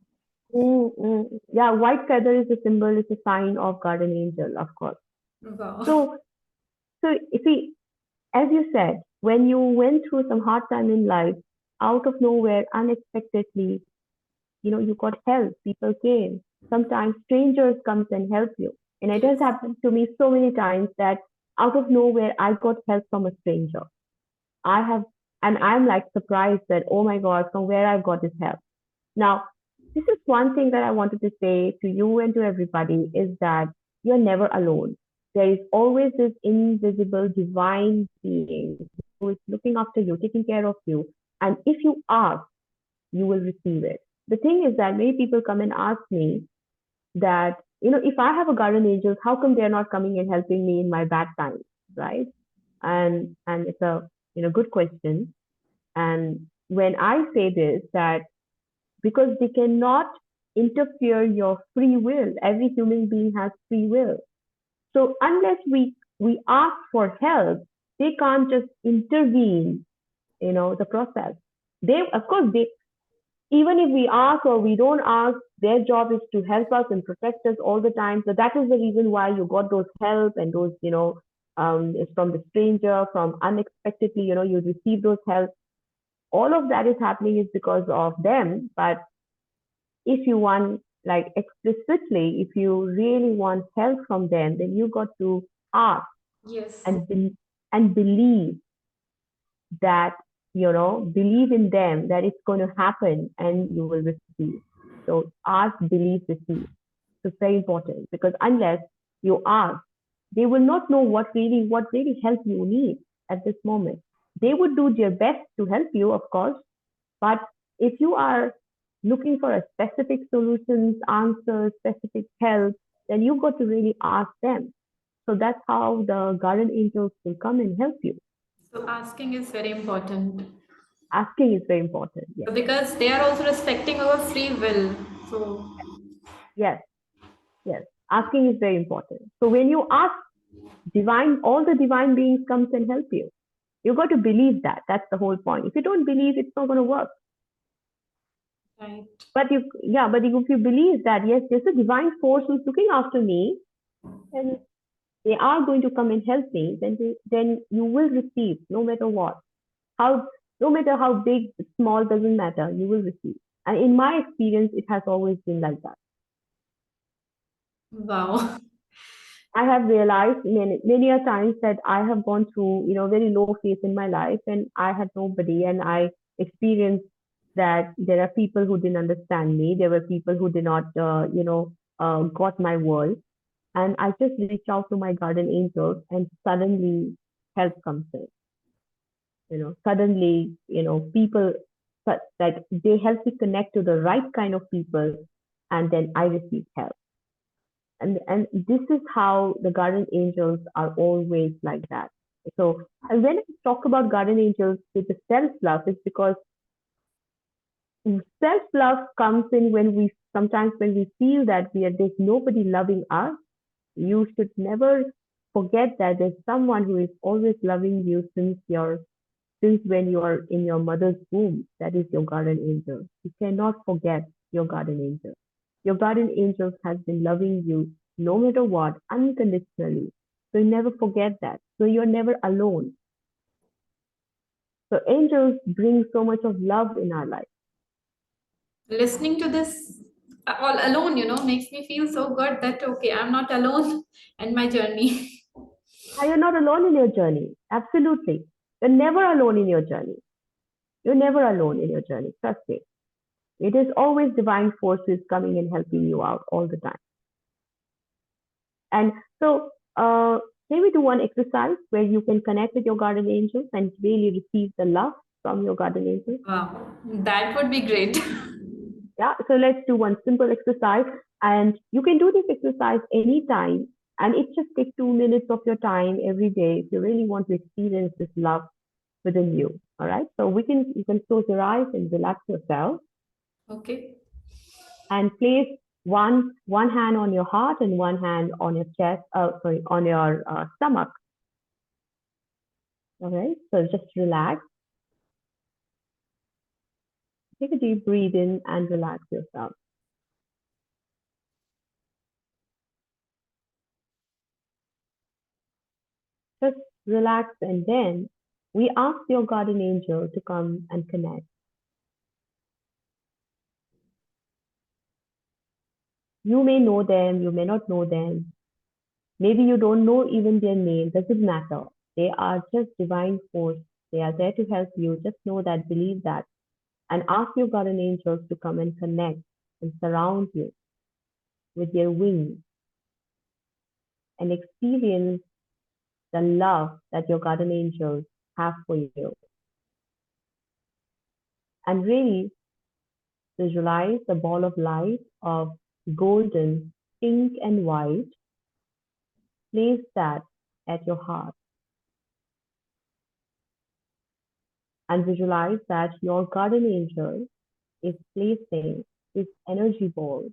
B: Yeah, white feather is a symbol, is a sign of guardian angel, of course.
A: Wow.
B: So, so you see, as you said, when you went through some hard time in life, out of nowhere, unexpectedly, you got help. People came. Sometimes strangers comes and help you. And it has
A: Yes.
B: happened to me so many times that out of nowhere, I got help from a stranger. I have, and I'm like surprised that, oh my God, from where I got this help. Now, this is one thing that I wanted to say to you and to everybody is that you're never alone. There is always this invisible divine being who is looking after you, taking care of you. And if you ask, you will receive it. The thing is that many people come and ask me that, if I have a guardian angels, how come they're not coming and helping me in my bad times, right? And it's a good question. And when I say this, that because they cannot interfere your free will. Every human being has free will. So unless we ask for help, they can't just intervene, the process. They, of course, they, even if we ask or we don't ask, their job is to help us and protect us all the time. So that is the reason why you got those help and those, it's from the stranger, from unexpectedly, you receive those help. All of that is happening is because of them. But if you want, like explicitly, if you really want help from them, then you got to ask
A: Yes.
B: and and believe that, believe in them that it's going to happen and you will receive. So ask, believe, receive. So it's very important because unless you ask, they will not know what really help you need at this moment. They would do their best to help you, of course, but if you are looking for a specific solutions, answers, specific help, then you got to really ask them. So that's how the guardian angels will come and help you.
A: So asking is very important.
B: Asking is very important. Yes,
A: Because they are also respecting our free will. So
B: yes, yes. Asking is very important. So when you ask, all the divine beings comes and help you. You got to believe that. That's the whole point. If you don't believe, it's not going to work.
A: right.
B: But if you believe that yes, there's a divine force who's looking after me, and they are going to come and help me, then you will receive no matter what. How No matter how big, small, doesn't matter, you will receive. And in my experience, it has always been like that.
A: Wow.
B: I have realized many a times that I have gone through, very low phase in my life and I had nobody and I experienced that there are people who didn't understand me. There were people who did not, got my world. And I just reached out to my guardian angels and suddenly help comes in. Suddenly, people, but like they help me connect to the right kind of people and then I receive help. And this is how the guardian angels are always like that. So, and when I talk about guardian angels with the self love, it's because self love comes in when we sometimes when we feel that there's nobody loving us. You should never forget that there's someone who is always loving you since when you are in your mother's womb. That is your guardian angel. You cannot forget your guardian angel. Your guardian angels has been loving you no matter what, unconditionally. So you never forget that. So you're never alone. So angels bring so much of love in our life.
A: Listening to this all alone, makes me feel so good that, okay, I'm not alone in my journey.
B: And you're not alone in your journey. Absolutely. You're never alone in your journey. You're never alone in your journey. Trust me. It is always divine forces coming and helping you out all the time. And so, can we do one exercise where you can connect with your guardian angels and really receive the love from your guardian angels?
A: Wow, that would be great.
B: Yeah. So let's do one simple exercise, and you can do this exercise anytime. And it just takes 2 minutes of your time every day if you really want to experience this love within you. All right. So you can close your eyes and relax yourself
A: Okay.
B: and place one hand on your heart and one hand on your chest. Sorry, on your stomach. All right. So just relax. Take a deep breathe in and relax yourself. Just relax, and then we ask your guardian angel to come and connect. You may know them, you may not know them. Maybe you don't know even their name, doesn't matter. They are just divine force. They are there to help you. Just know that, believe that, and ask your guardian angels to come and connect and surround you with their wings and experience the love that your guardian angels have for you. And really visualize the ball of light of golden, pink, and white. Place that at your heart and visualize that your guardian angel is placing this energy ball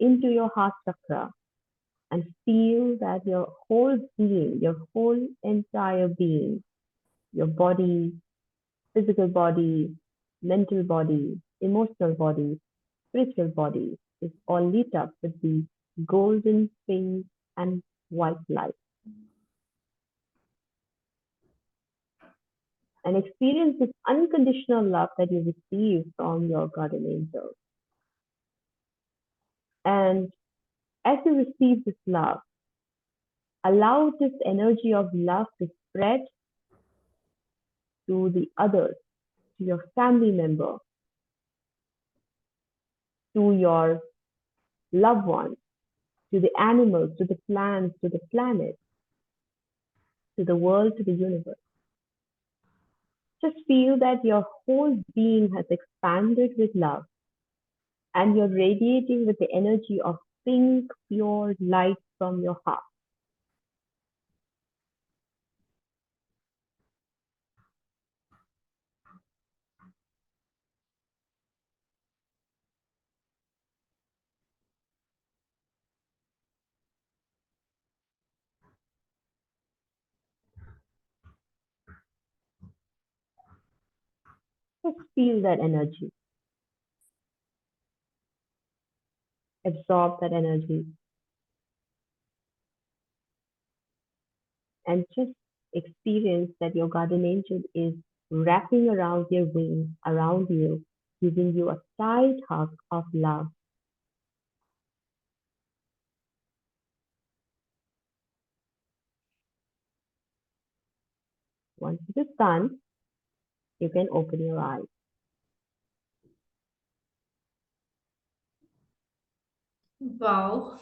B: into your heart chakra and feel that your whole being, your whole entire being, your body, physical body, mental body, emotional body, spiritual body is all lit up with the golden, pink, and white light. And experience this unconditional love that you receive from your guardian angel. And as you receive this love, allow this energy of love to spread to the others, to your family member, to your loved ones, to the animals, to the plants, to the planet, to the world, to the universe. Just feel that your whole being has expanded with love and you're radiating with the energy of pink, pure light from your heart. Just feel that energy, absorb that energy, and just experience that your guardian angel is wrapping around their wings around you, giving you a tight hug of love. Once it is done, you can open your eyes.
A: Wow.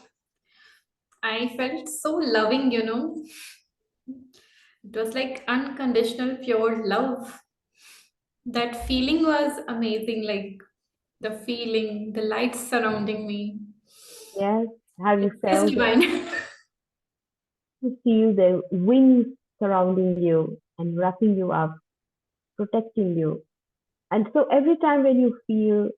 A: I felt so loving. It was like unconditional, pure love. That feeling was amazing. Like the feeling, the lights surrounding me.
B: Yes, have you
A: It's
B: felt it?
A: divine.
B: You feel the wings surrounding you and wrapping you up, protecting you. And so every time when you feel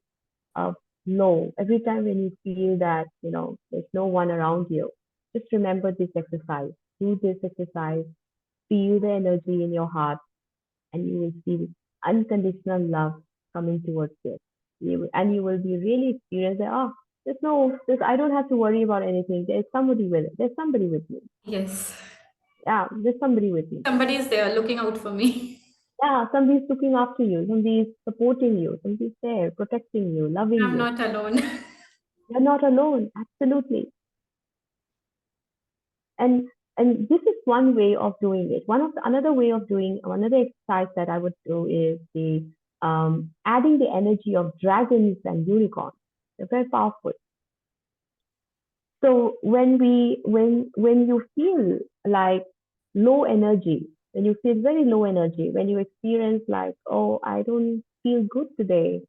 B: uh, low, every time when you feel that, there's no one around you, just remember this exercise. do this exercise, feel the energy in your heart, and you will feel unconditional love coming towards you. And you will be really experienced that, oh, I don't have to worry about anything. There's somebody with me.
A: Yes.
B: Yeah, there's somebody with me.
A: Somebody is there looking out for me.
B: Yeah, somebody's looking after you, somebody's supporting you, somebody's there, protecting you, loving
A: I'm
B: you.
A: not alone.
B: You're not alone, absolutely. And and this is one way of doing it. Another way of doing another exercise that I would do is the adding the energy of dragons and unicorns. They're very powerful. So when you feel like low energy, when you feel very low energy, when you experience like, oh, I don't feel good today,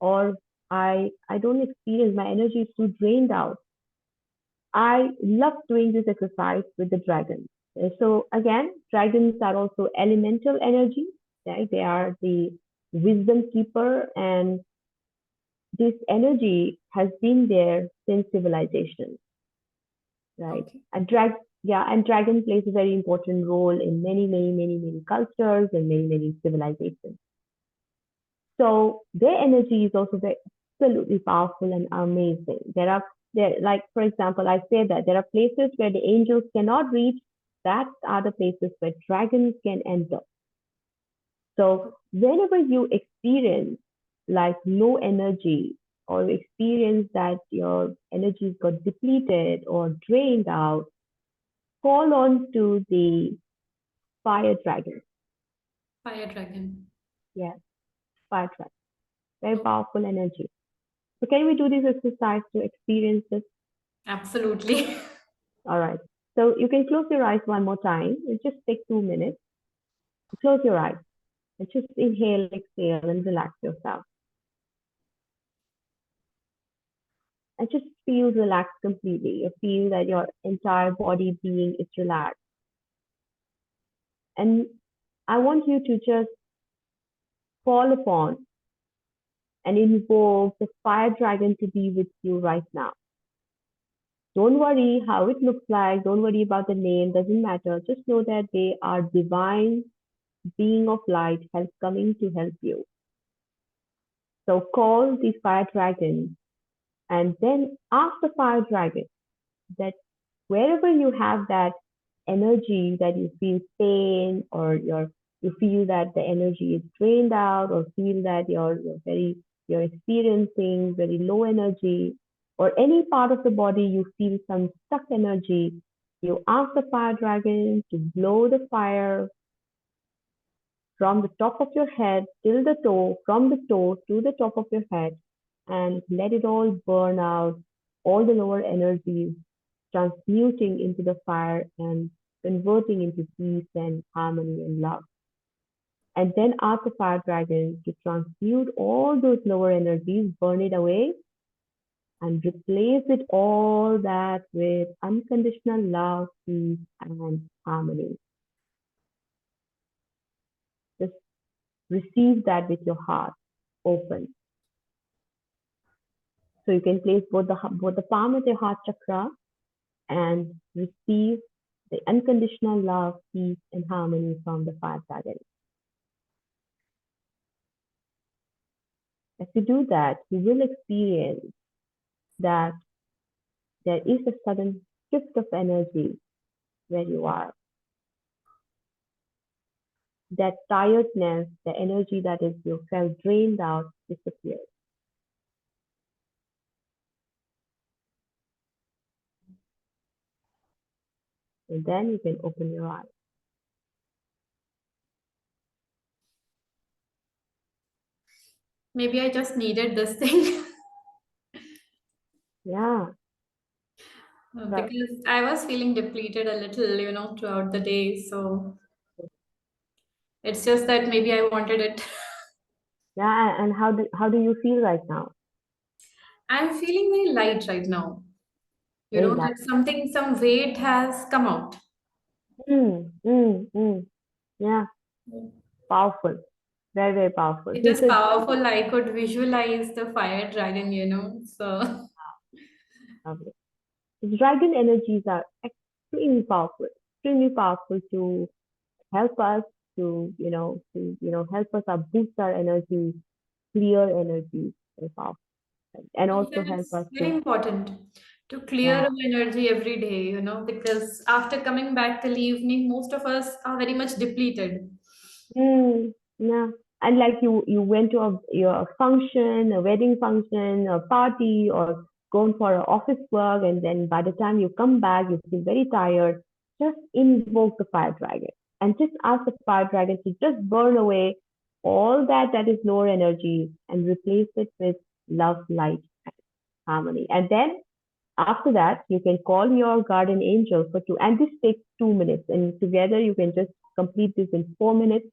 B: or I don't experience my energy is too drained out. I love doing this exercise with the dragons. So again, dragons are also elemental energy, right? They are the wisdom keeper, and this energy has been there since civilization, right?
A: Okay.
B: And dragon plays a very important role in many cultures and many civilizations. So their energy is also very absolutely powerful and amazing. Like for example, I say that there are places where the angels cannot reach. That are the places where dragons can enter. So whenever you experience like low energy, or experience that your energies got depleted or drained out, call on to the fire dragon.
A: Fire dragon.
B: Yes, fire dragon. Very
A: Oh,
B: powerful energy. So can we do this exercise to experience this?
A: absolutely.
B: All right. So you can close your eyes one more time. It just take 2 minutes. Close your eyes and just inhale, exhale, and relax yourself. And just feel relaxed completely. You feel that your entire body being is relaxed. And I want you to just call upon and invoke the fire dragon to be with you right now. Don't worry how it looks like. Don't worry about the name. Doesn't matter. Just know that they are divine being of light help coming to help you. So call the fire dragon and then ask the fire dragon that wherever you have that energy that you feel pain, or you feel that the energy is drained out, or feel that you're experiencing very low energy, or any part of the body you feel some stuck energy, you ask the fire dragon to blow the fire from the top of your head till the toe, from the toe to the top of your head, and let it all burn out, all the lower energies, transmuting into the fire and converting into peace and harmony and love. And then ask the fire dragon to transmute all those lower energies, burn it away, and replace it all that with unconditional love, peace, and harmony. Just receive that with your heart open. So you can place both the palm of your heart chakra and receive the unconditional love, peace, and harmony from the fire dragon. As you do that, you will experience that there is a sudden shift of energy where you are. That tiredness, the energy that is you felt drained out disappears. And then you can open your eyes.
A: Maybe I just needed this thing.
B: Yeah. So,
A: Because I was feeling depleted a little, throughout the day. So it's just that maybe I wanted it.
B: yeah. And how do you feel right now?
A: I'm feeling very light right now.
B: Very light.
A: That some weight has come out.
B: Mm, mm, mm. Yeah. Powerful. Very powerful.
A: It
B: This
A: is
B: is
A: powerful. I could visualize the fire dragon. So,
B: lovely. The dragon energies are extremely powerful. extremely powerful to help us help us boost our energy, clear energy, very powerful, and also
A: Even
B: help
A: it's
B: us
A: very
B: to,
A: important to clear
B: yeah.
A: our energy every day, because after coming back till evening, most of us are very much depleted.
B: Yeah. And like you went to your function, a wedding function, a party, or gone for an office work, and then by the time you come back, you feel very tired. Just invoke the fire dragon and just ask the fire dragon to just burn away all that is lower energy and replace it with love, light, harmony. And then after that, you can call your guardian angel for two, and this takes 2 minutes. And together, you can just complete this in 4 minutes.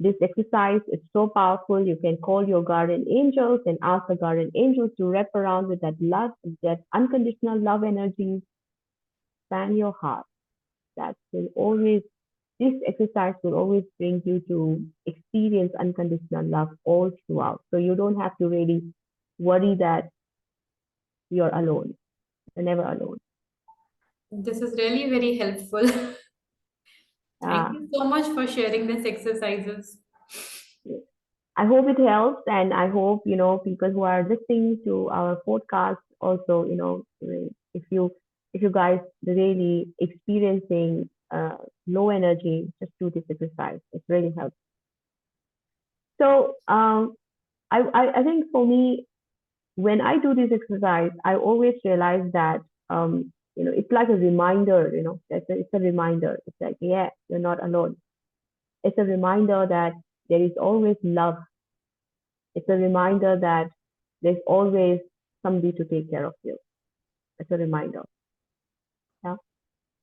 B: This exercise is so powerful. You can call your guardian angels and ask the guardian angels to wrap around with that love, that unconditional love energy, span your heart. That will always, this exercise will always bring you to experience unconditional love all throughout. So you don't have to really worry that you're alone. You're never alone.
A: This is really very helpful. Thank
B: Uh,
A: you so much for sharing these exercises.
B: I hope it helps, and I hope people who are listening to our podcast also, if you guys really experiencing low energy, just do this exercise. It really helps. So I think for me, when I do this exercise, I always realize that it's like a reminder. It's a reminder. It's like, yeah, you're not alone. It's a reminder that there is always love. It's a reminder that there's always somebody to take care of you. It's a reminder. Yeah.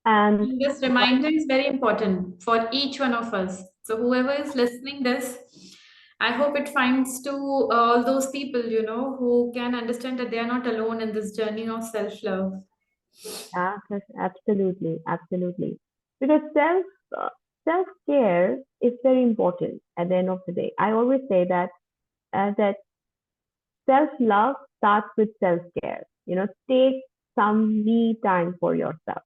B: And
A: And this
B: what,
A: reminder is very important for each one of us. So whoever is listening this, I hope it finds to all those people, who can understand that they are not alone in this journey of self-love.
B: yeah, yes, absolutely, absolutely. Because uh, self care is very important at the end of the day. I always say that self love starts with self care. Take some me time for yourself.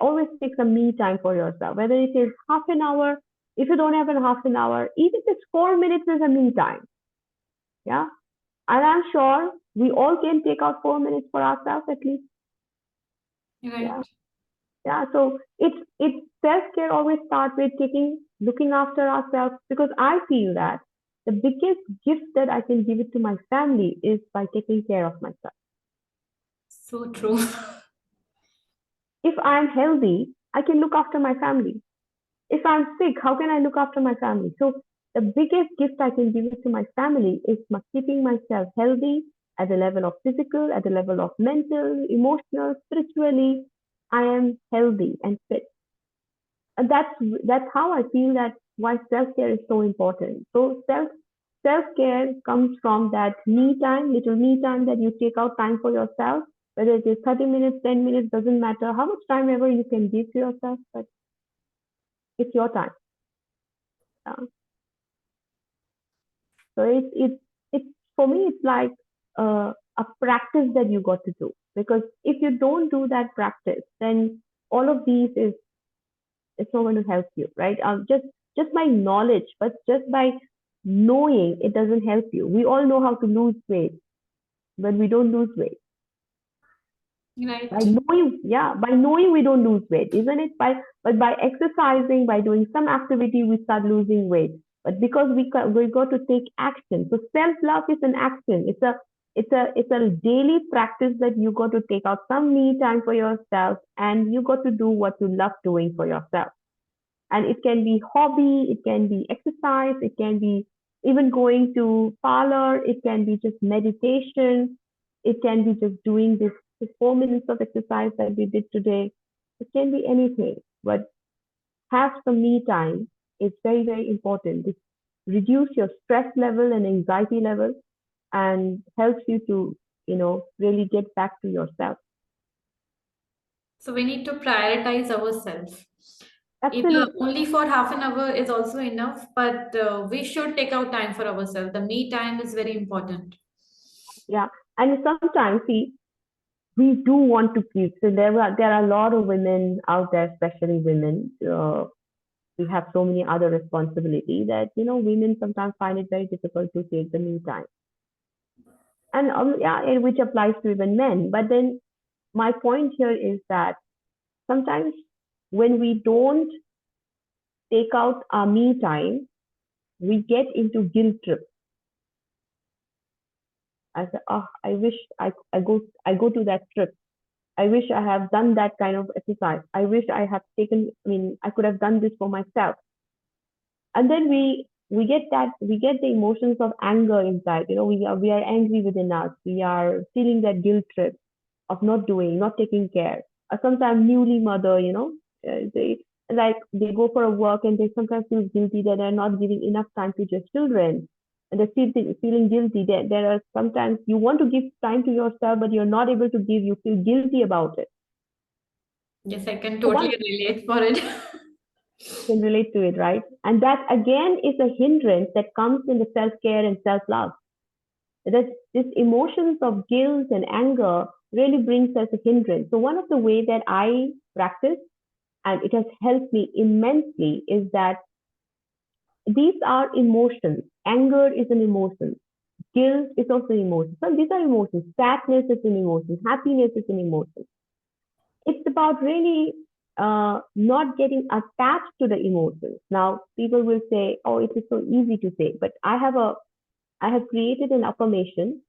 B: Always take some me time for yourself. Whether it is half an hour, if you don't have a half an hour, even if it's 4 minutes is a me time. Yeah, and I'm sure we all can take out 4 minutes for ourselves at least.
A: Right.
B: Yeah, yeah. So it's self care always starts with looking after ourselves, because I feel that the biggest gift that I can give it to my family is by taking care of myself.
A: So true.
B: If I'm healthy, I can look after my family. If I'm sick, how can I look after my family? So the biggest gift I can give it to my family is keeping myself healthy at the level of physical, at the level of mental, emotional, spiritually. I am healthy and fit. And that's how I feel that why self care is so important. So self care comes from that me time, little me time that you take out time for yourself, whether it is 30 minutes, 10 minutes, doesn't matter how much time ever you can give to yourself, but it's your time. Uh, so it's for me it's like a practice that you got to do, because if you don't do that practice, then all of these is it's not going to help you, right? Just by knowledge, but just by knowing, it doesn't help you. We all know how to lose weight, but we don't lose weight. By
A: Right.
B: knowing, yeah, by knowing we don't lose weight, isn't it? But by exercising, by doing some activity, we start losing weight. But because we got to take action. So self love is an action. It's a daily practice that you got to take out some me time for yourself, and you got to do what you love doing for yourself. And it can be hobby, it can be exercise, it can be even going to parlor, it can be just meditation, it can be just doing this 4 minutes of exercise that we did today. It can be anything, but have some me time. It's very, very important. It reduce your stress level and anxiety level, and helps you to really get back to yourself.
A: So we need to prioritize ourselves. Either
B: Absolutely.
A: only for half an hour is also enough, but we should take out time for ourselves. The me time is very important.
B: Yeah. And sometimes, see, we do want to keep. So there are a lot of women out there, especially women. We have so many other responsibilities that women sometimes find it very difficult to take the me time, and yeah, which applies to even men. But then my point here is that sometimes when we don't take out our me time, we get into guilt trip. I say, oh, I wish I go to that trip. I wish I have done that kind of exercise. I wish I have taken. I mean, I could have done this for myself. And then we get the emotions of anger inside. We are angry within us. We are feeling that guilt trip of not taking care. Or sometimes newly mother, they go for a work and they sometimes feel guilty that they're not giving enough time to just children, and they feel feeling guilty. There are sometimes you want to give time to yourself, but you're not able to give. You feel guilty about it.
A: Yes, I can
B: So
A: totally
B: one
A: relate for it.
B: can relate to it, right? And that again is a hindrance that comes in the self care and self love. That this emotions of guilt and anger really brings us a hindrance. So one of the way that I practice, and it has helped me immensely, is that these are emotions. Anger is an emotion. Guilt is also an emotion. So these are emotions. Sadness is an emotion. Happiness is an emotion. It's about really not getting attached to the emotions. Now, people will say, "Oh, it is so easy to say," but I have created an affirmation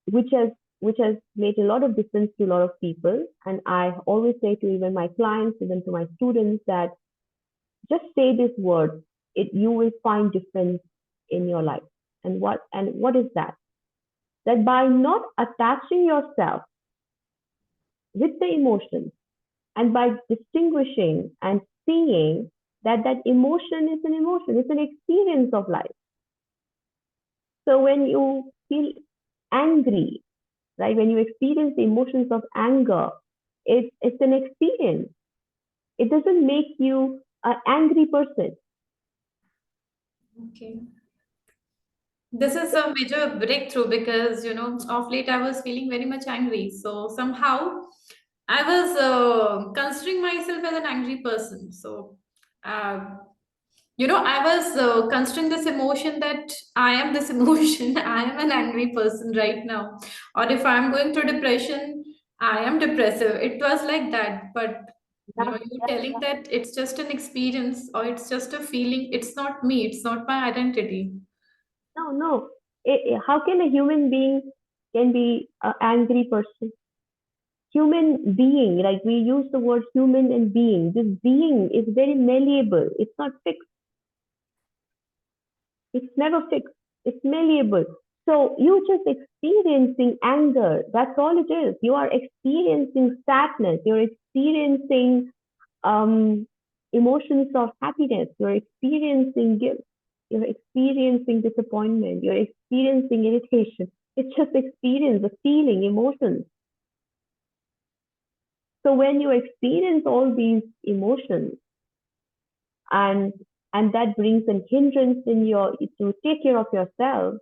B: which has made a lot of difference to a lot of people. And I always say to even my clients, even to my students, that just say this word, you will find difference in your life. And what is that? That by not attaching yourself with the emotions, and by distinguishing and seeing that that emotion is an emotion, it's an experience of life. So when you feel angry, right, when you experience the emotions of anger, it's an experience. It doesn't make you an angry person.
A: Okay. This is a major breakthrough because, of late I was feeling very much angry. So somehow I was considering myself as an angry person. So, uh, I was considering this emotion that I am this emotion. I am an angry person right now. Or if I'm going through depression, I am depressive. It was like that. But,
B: Yeah,
A: you're
B: yeah,
A: telling
B: yeah.
A: that it's just an experience or it's just a feeling. It's not me. It's not my identity.
B: No, no. How can a human being can be an angry person? Human being, like we use the word human and being. This being is very malleable. It's not fixed. It's never fixed. It's malleable. So you just experiencing anger. That's all it is. You are experiencing sadness. You're experiencing um, emotions of happiness. You're experiencing guilt. You're experiencing disappointment. You're experiencing irritation. It's just experience, the feeling, emotions. So when you experience all these emotions, and that brings a hindrance in your to take care of yourself,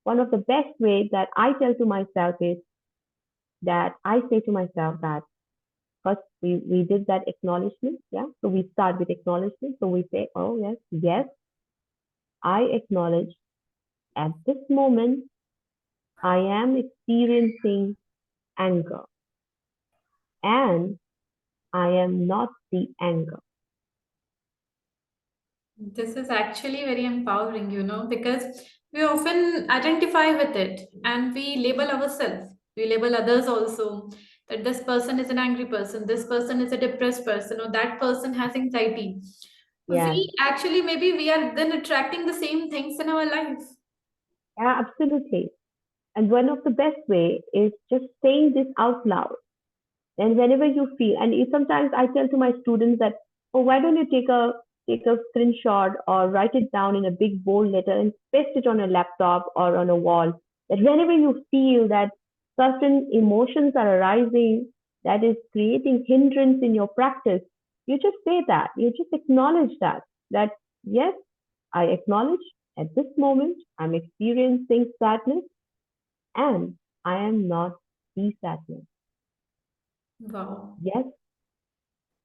B: one of the best ways that I tell to myself is that I say to myself that first we did that acknowledgement. Yeah. So we start with acknowledgement. So we say, oh yes, yes, I acknowledge at this moment I am experiencing anger, and I am not the anger.
A: This is actually very empowering, because we often identify with it and we label ourselves. We label others also that this person is an angry person, this person is a depressed person, or that person has anxiety.
B: Yeah.
A: Maybe we are then attracting the same things in our life.
B: Yeah, absolutely. And one of the best way is just saying this out loud. And whenever you feel, and sometimes I tell to my students that, oh, why don't you take a screenshot or write it down in a big bold letter and paste it on a laptop or on a wall. That whenever you feel that certain emotions are arising, that is creating hindrance in your practice, you just say that. You just acknowledge that. That yes, I acknowledge at this moment I'm experiencing sadness, and I am not the sadness.
A: Wow.
B: Yes.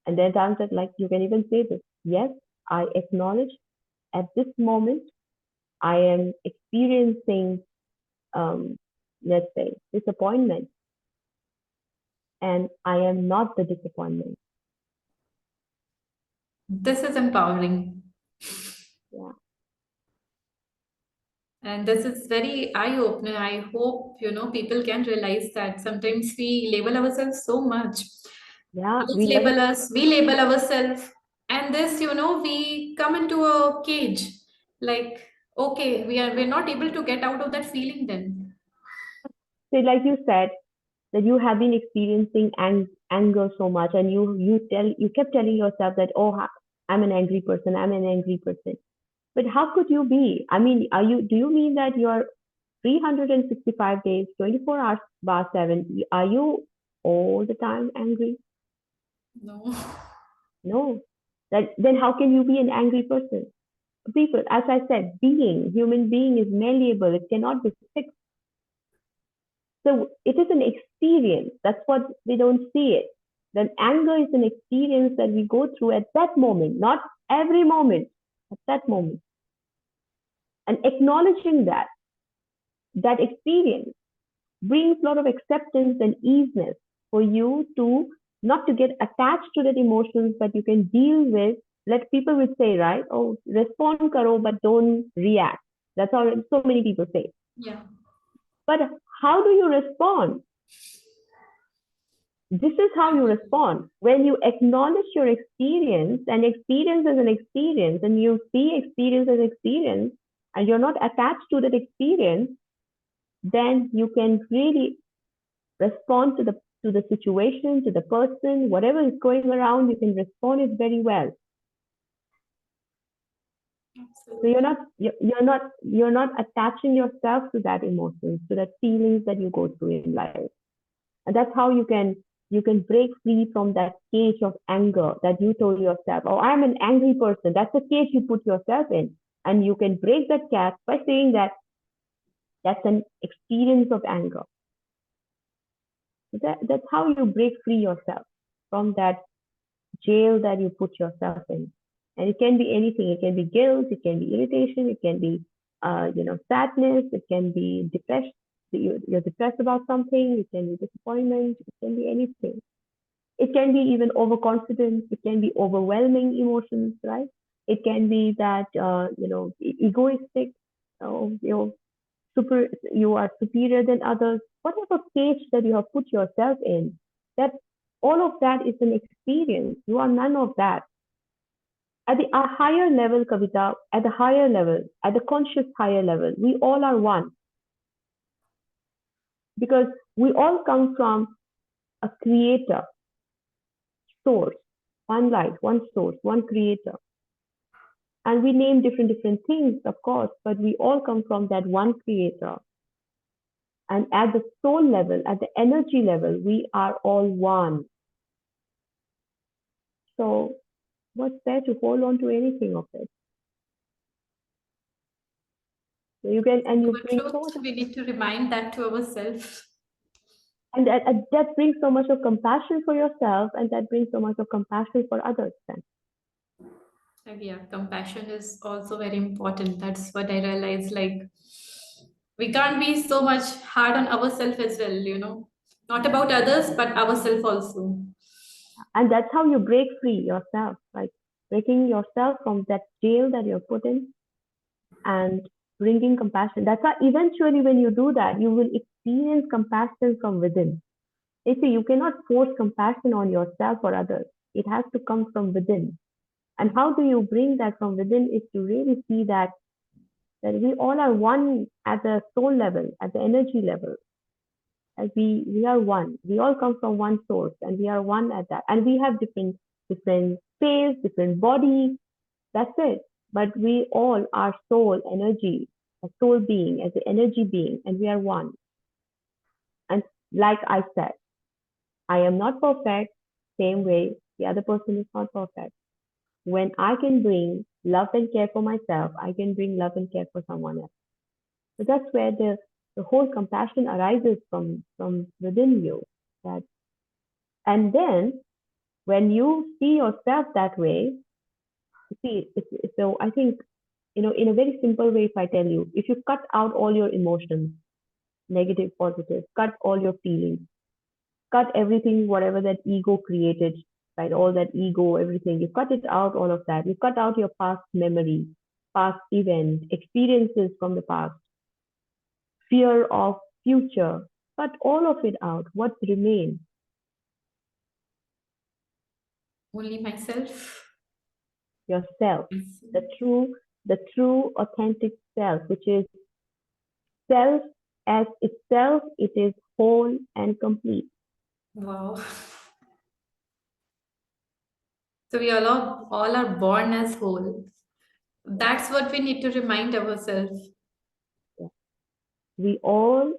B: And there are times that, like, you can even say this. Yes, I acknowledge at this moment I am experiencing, um, let's say, disappointment, and I am not the disappointment.
A: This is empowering.
B: Yeah.
A: And this is very eye-opener. I hope, people can realize that sometimes we label ourselves so much.
B: Yeah.
A: Others
B: We
A: label
B: label.
A: us, we label ourselves. And this, we come into a cage. Like, okay, we're not able to get out of that feeling then.
B: So, like you said, that you have been experiencing anger so much, and you kept telling yourself that, oh, I'm an angry person. I'm an angry person. But how could you be? I mean, do you mean that you're 365 days, 24 hours, bar 7, are you all the time angry?
A: No.
B: No. Then how can you be an angry person? People, as I said, human being is malleable. It cannot be fixed. So it is an experience. That's what we don't see it. Then anger is an experience that we go through at that moment, not every moment, at that moment. And acknowledging that experience brings a lot of acceptance and easiness for you to not to get attached to that emotions, but you can deal with. Let people would say, right? Oh, respond karo, but don't react. That's how so many people say.
A: Yeah.
B: But how do you respond? This is how you respond. When you acknowledge your experience, and experience as an experience, and you see experience as experience, and you're not attached to that experience, then you can really respond to the situation, to the person, whatever is going around, you can respond it very well. So
A: Absolutely.
B: you're not attaching yourself to that emotions, to that feelings that you go through in life. And that's how you can break free from that cage of anger that you told yourself, oh, I'm an angry person. That's the cage you put yourself in. And you can break that cage by saying that that's an experience of anger. That's how you break free yourself from that jail that you put yourself in. And it can be anything. It can be guilt, it can be irritation, it can be sadness, it can be depression. You're depressed about something, it can be disappointment, it can be anything. It can be even overconfidence, it can be overwhelming emotions, right? It can be that egoistic, super you are superior than others, whatever cage that you have put yourself in, that all of that is an experience. You are none of that. At the a higher level, Kavita, at the higher level, at the conscious higher level, we all are one, because we all come from a creator, source, one light, one source, one creator. And we name different things, of course, but we all come from that one creator. And at the soul level, at the energy level, we are all one. So what's there to hold on to anything of it? So you can, and you
A: Good
B: bring
A: truth.
B: so much of,
A: We need to remind that to ourselves.
B: and that brings so much of compassion for yourself, and that brings so much of compassion for others then.
A: And yeah, compassion is also very important. That's what I realized. Like, we can't be so much hard on ourselves as well. Not about others, but ourselves also.
B: And that's how you break free yourself, like breaking yourself from that jail that you're put in, and bringing compassion. That's why eventually when you do that, you will experience compassion from within. You see, you cannot force compassion on yourself or others. It has to come from within. And how do you bring that from within is to really see that we all are one at the soul level, at the energy level. As we are one. We all come from one source, and we are one at that. And we have different space, different body. That's it. But we all are soul energy, a soul being, as an energy being, and we are one. And like I said, I am not perfect. Same way, the other person is not perfect. When I can bring love and care for myself, I can bring love and care for someone else. So that's where the whole compassion arises from within you. That And then when you see yourself that way, see, so I think, in a very simple way, if I tell you, if you cut out all your emotions, negative, positive, cut all your feelings, cut everything, whatever that ego created, right? All that ego, everything, you cut it out, all of that. You cut out your past memory, past event, experiences from the past, fear of future, cut all of it out. What remains?
A: Only myself.
B: Yourself, the true authentic self, which is self as itself, it is whole and complete.
A: Wow. So we all are born as whole.
B: Yeah,
A: That's what we need to remind ourselves.
B: yeah. We all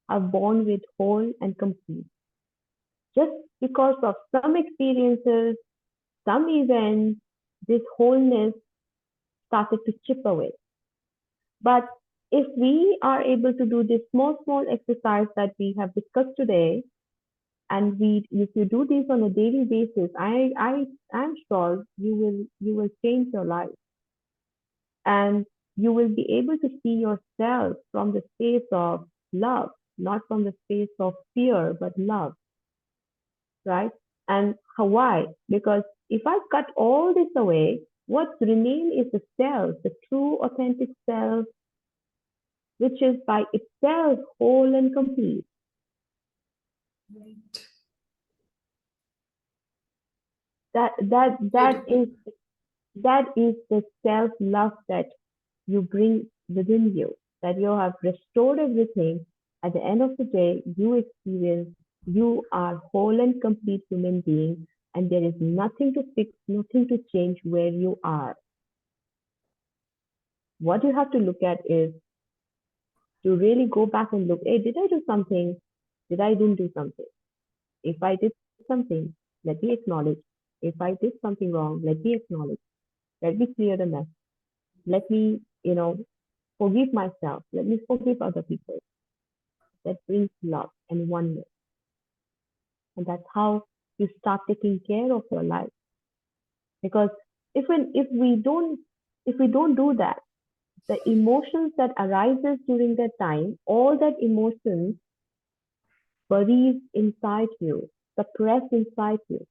B: are born with whole and complete. Just because of some experiences, some events, this wholeness started to chip away. But if we are able to do this small exercise that we have discussed today, and if you do this on a daily basis, I am sure you will change your life, and you will be able to see yourself from the space of love, not from the space of fear, but love, right? And why? Because if I cut all this away, what remains is the self, the true authentic self, which is by itself whole and complete.
A: Right.
B: That that that
A: Beautiful.
B: is that is the self love that you bring within you, that you have restored everything. At the end of the day, you experience you are whole and complete human being, and there is nothing to fix, nothing to change where you are. What you have to look at is to really go back and look, hey, did I do something? Did I didn't do something? If I did something, let me acknowledge. If I did something wrong, let me acknowledge. Let me clear the mess. Let me, forgive myself. Let me forgive other people. That brings love and oneness. And that's how you start taking care of your life. Because if we don't do that, the emotions that arises during that time, all that emotions buries inside you, suppressed inside you,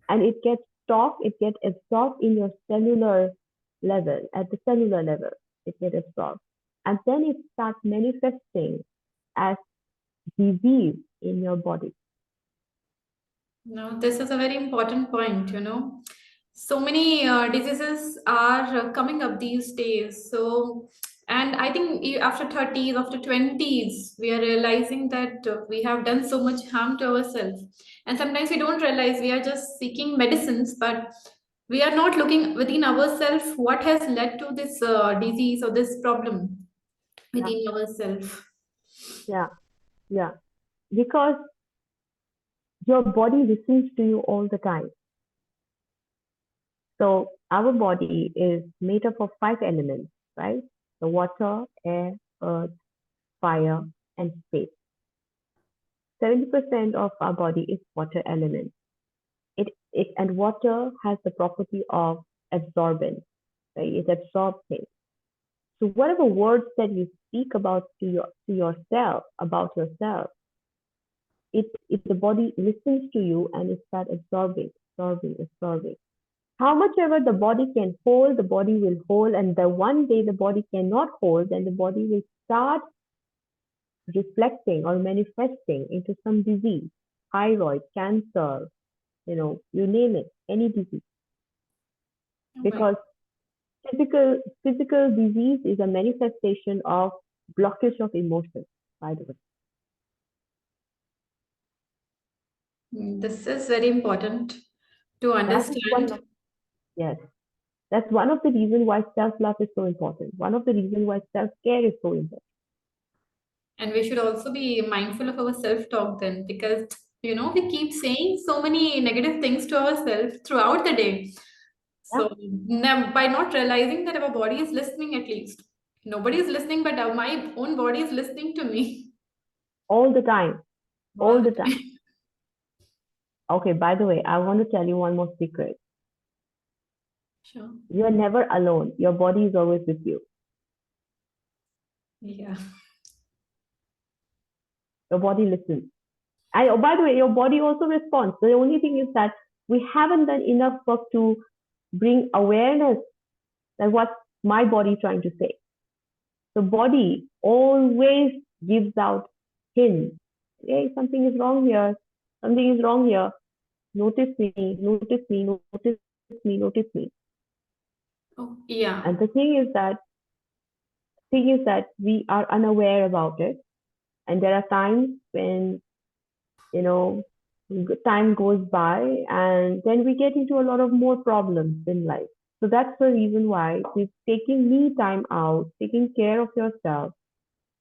B: and it gets stocked, it gets absorbed in your cellular level, at the cellular level, it gets absorbed. And then it starts manifesting as disease in your body.
A: No, this is a very important point. So many diseases are coming up these days. So, and I think after 30s, after 20s, we are realizing that we have done so much harm to ourselves. And sometimes we don't realize we are just seeking medicines, but we are not looking within ourselves what has led to this disease or this problem
B: Yeah,
A: within ourselves.
B: yeah, yeah. Because your body listens to you all the time. So our body is made up of five elements, right? The water, air, earth, fire, and space. 70% of our body is water element. And water has the property of absorbance, right? It absorbs things. So whatever words that you speak about to yourself about yourself, it the body listens to you and it starts absorbing. How much ever the body can hold, the body will hold, and the one day the body cannot hold, then the body will start reflecting or manifesting into some disease, thyroid, cancer, you name it, any disease.
A: Oh my,
B: Because physical disease is a manifestation of blockage of emotions, by the way.
A: this is very important to
B: That is one
A: understand.
B: of, yes, that's one of the reasons why self-love is so important. One of the reasons why self-care is so important.
A: And we should also be mindful of our self-talk then, because we keep saying so many negative things to ourselves throughout the day.
B: Yeah,
A: So by not realizing that our body is listening at least. Nobody is listening, but my own body is listening to me
B: all the time,
A: all
B: all
A: the
B: the time.
A: time.
B: Okay, by the way, I want to tell you one more secret.
A: Sure.
B: You are never alone. Your body is always with you.
A: Yeah.
B: Your body listens. And oh, by the way, your body also responds. The only thing is that we haven't done enough work to bring awareness that what's my body trying to say. The body always gives out hints. Hey, something is wrong here. Something is wrong here. Notice me, notice me, notice me, notice me.
A: Oh, yeah.
B: And the thing is that we are unaware about it. And there are times when, you know, time goes by and then we get into a lot of more problems in life. So that's the reason why we're taking me time out, taking care of yourself.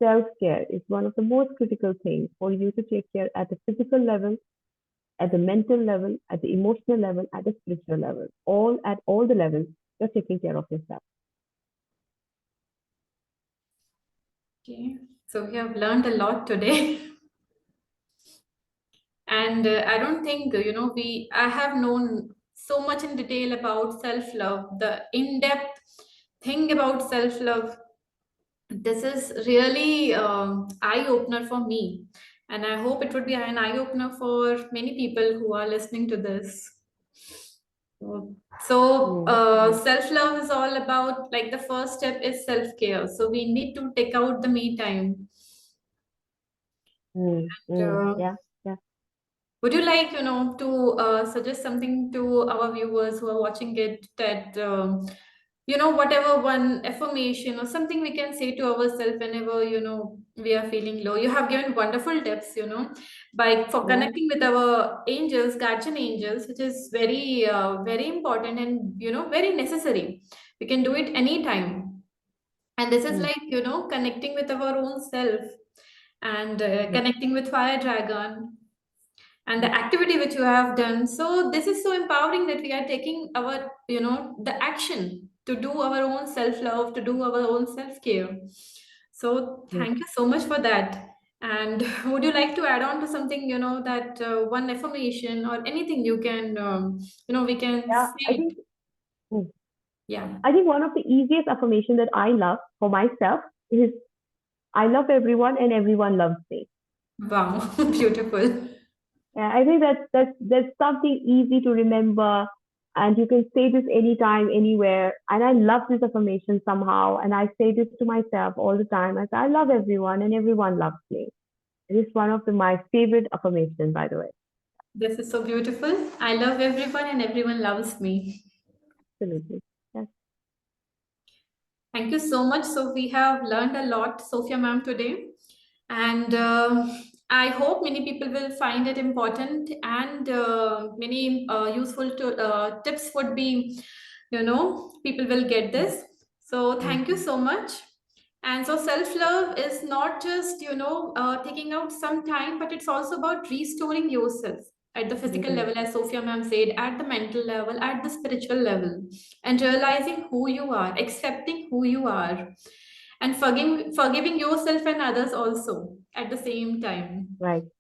B: Self-care is one of the most critical things for you to take care at the physical level, at the mental level, at the emotional level, at the spiritual level. All at all the levels, you're taking care of yourself.
A: Okay. So we have learned a lot today. And I don't think, I have known so much in detail about self love, the in depth thing about self love. This is really eye opener for me. And I hope it would be an eye opener for many people who are listening to this. So,
B: Mm, mm,
A: self love is all about, like, the first step is self care. So, we need to take out the me time. Uh,
B: yeah, yeah,
A: would you like, to suggest something to our viewers who are watching it, that, whatever one affirmation or something we can say to ourselves whenever, we are feeling low? You have given wonderful tips, by for
B: yeah.
A: connecting with our angels, guardian angels, which is very, very important and, very necessary. We can do it anytime. And this is
B: Mm,
A: like, connecting with our own self and
B: yeah,
A: connecting with fire dragon and
B: yeah,
A: the activity which you have done. So this is so empowering that we are taking our, the action to do our own self love, to do our own self care. So
B: mm.
A: thank you so much for that. And would you like to add on to something, that one affirmation or anything you can, we can
B: Yeah,
A: say
B: I
A: it.
B: think mm,
A: Yeah.
B: I think one of the easiest affirmation that I love for myself is I love everyone and everyone loves me.
A: Wow. Beautiful.
B: Yeah, I think that's something easy to remember, and you can say this anytime, anywhere. And I love this affirmation somehow, and I say this to myself all the time. I say I love everyone, and everyone loves me. It is one of my favorite affirmations, by the way.
A: This is so beautiful. I love everyone and everyone loves me.
B: Absolutely. Yes.
A: Thank you so much. So we have learned a lot, Sophia ma'am, today, and I hope many people will find it important and many useful tips would be, people will get
B: Mm,
A: this. So
B: mm,
A: thank you so much. And so self love is not just, taking out some time, but it's also about restoring yourself at the physical
B: mm,
A: level, as Sophia ma'am said, at the mental level, at the spiritual level, and realizing who you are, accepting who you are, and forgiving yourself and others also at the same time.
B: right. Yes.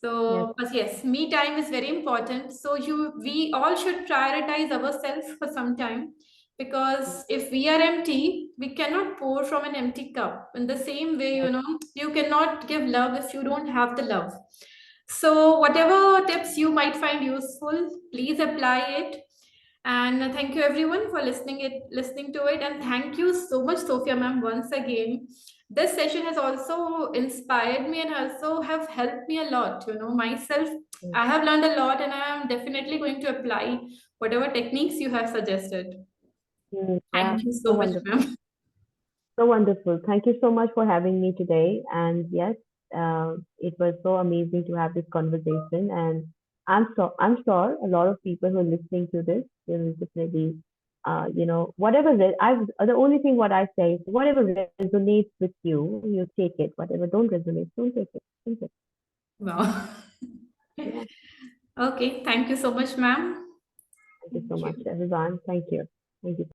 A: So, but yes, me time is very important. So we all should prioritize ourselves for some time, because if we are empty, we cannot pour from an empty cup. In the same way,
B: Yes.
A: you cannot give love if you don't have the love. So whatever tips you might find useful, please apply it. And thank you everyone for listening to it. And thank you so much, Sophia ma'am, once again. This session has also inspired me and also have helped me a lot. Myself,
B: Mm,
A: I have learned a lot, and I am definitely going to apply whatever techniques you have suggested.
B: yeah.
A: Thank you
B: So
A: so much,
B: wonderful.
A: ma'am.
B: So wonderful. Thank you so much for having me today. And yes, it was so amazing to have this conversation. And I'm sure a lot of people who are listening to this will definitely, the only thing what I say is whatever resonates with you, you take it. Whatever don't resonate, don't take it. Simple.
A: Wow.
B: Yeah.
A: Okay, thank you so much, ma'am.
B: Thank you so
A: Thank
B: much,
A: you.
B: everyone. Thank you. Thank you.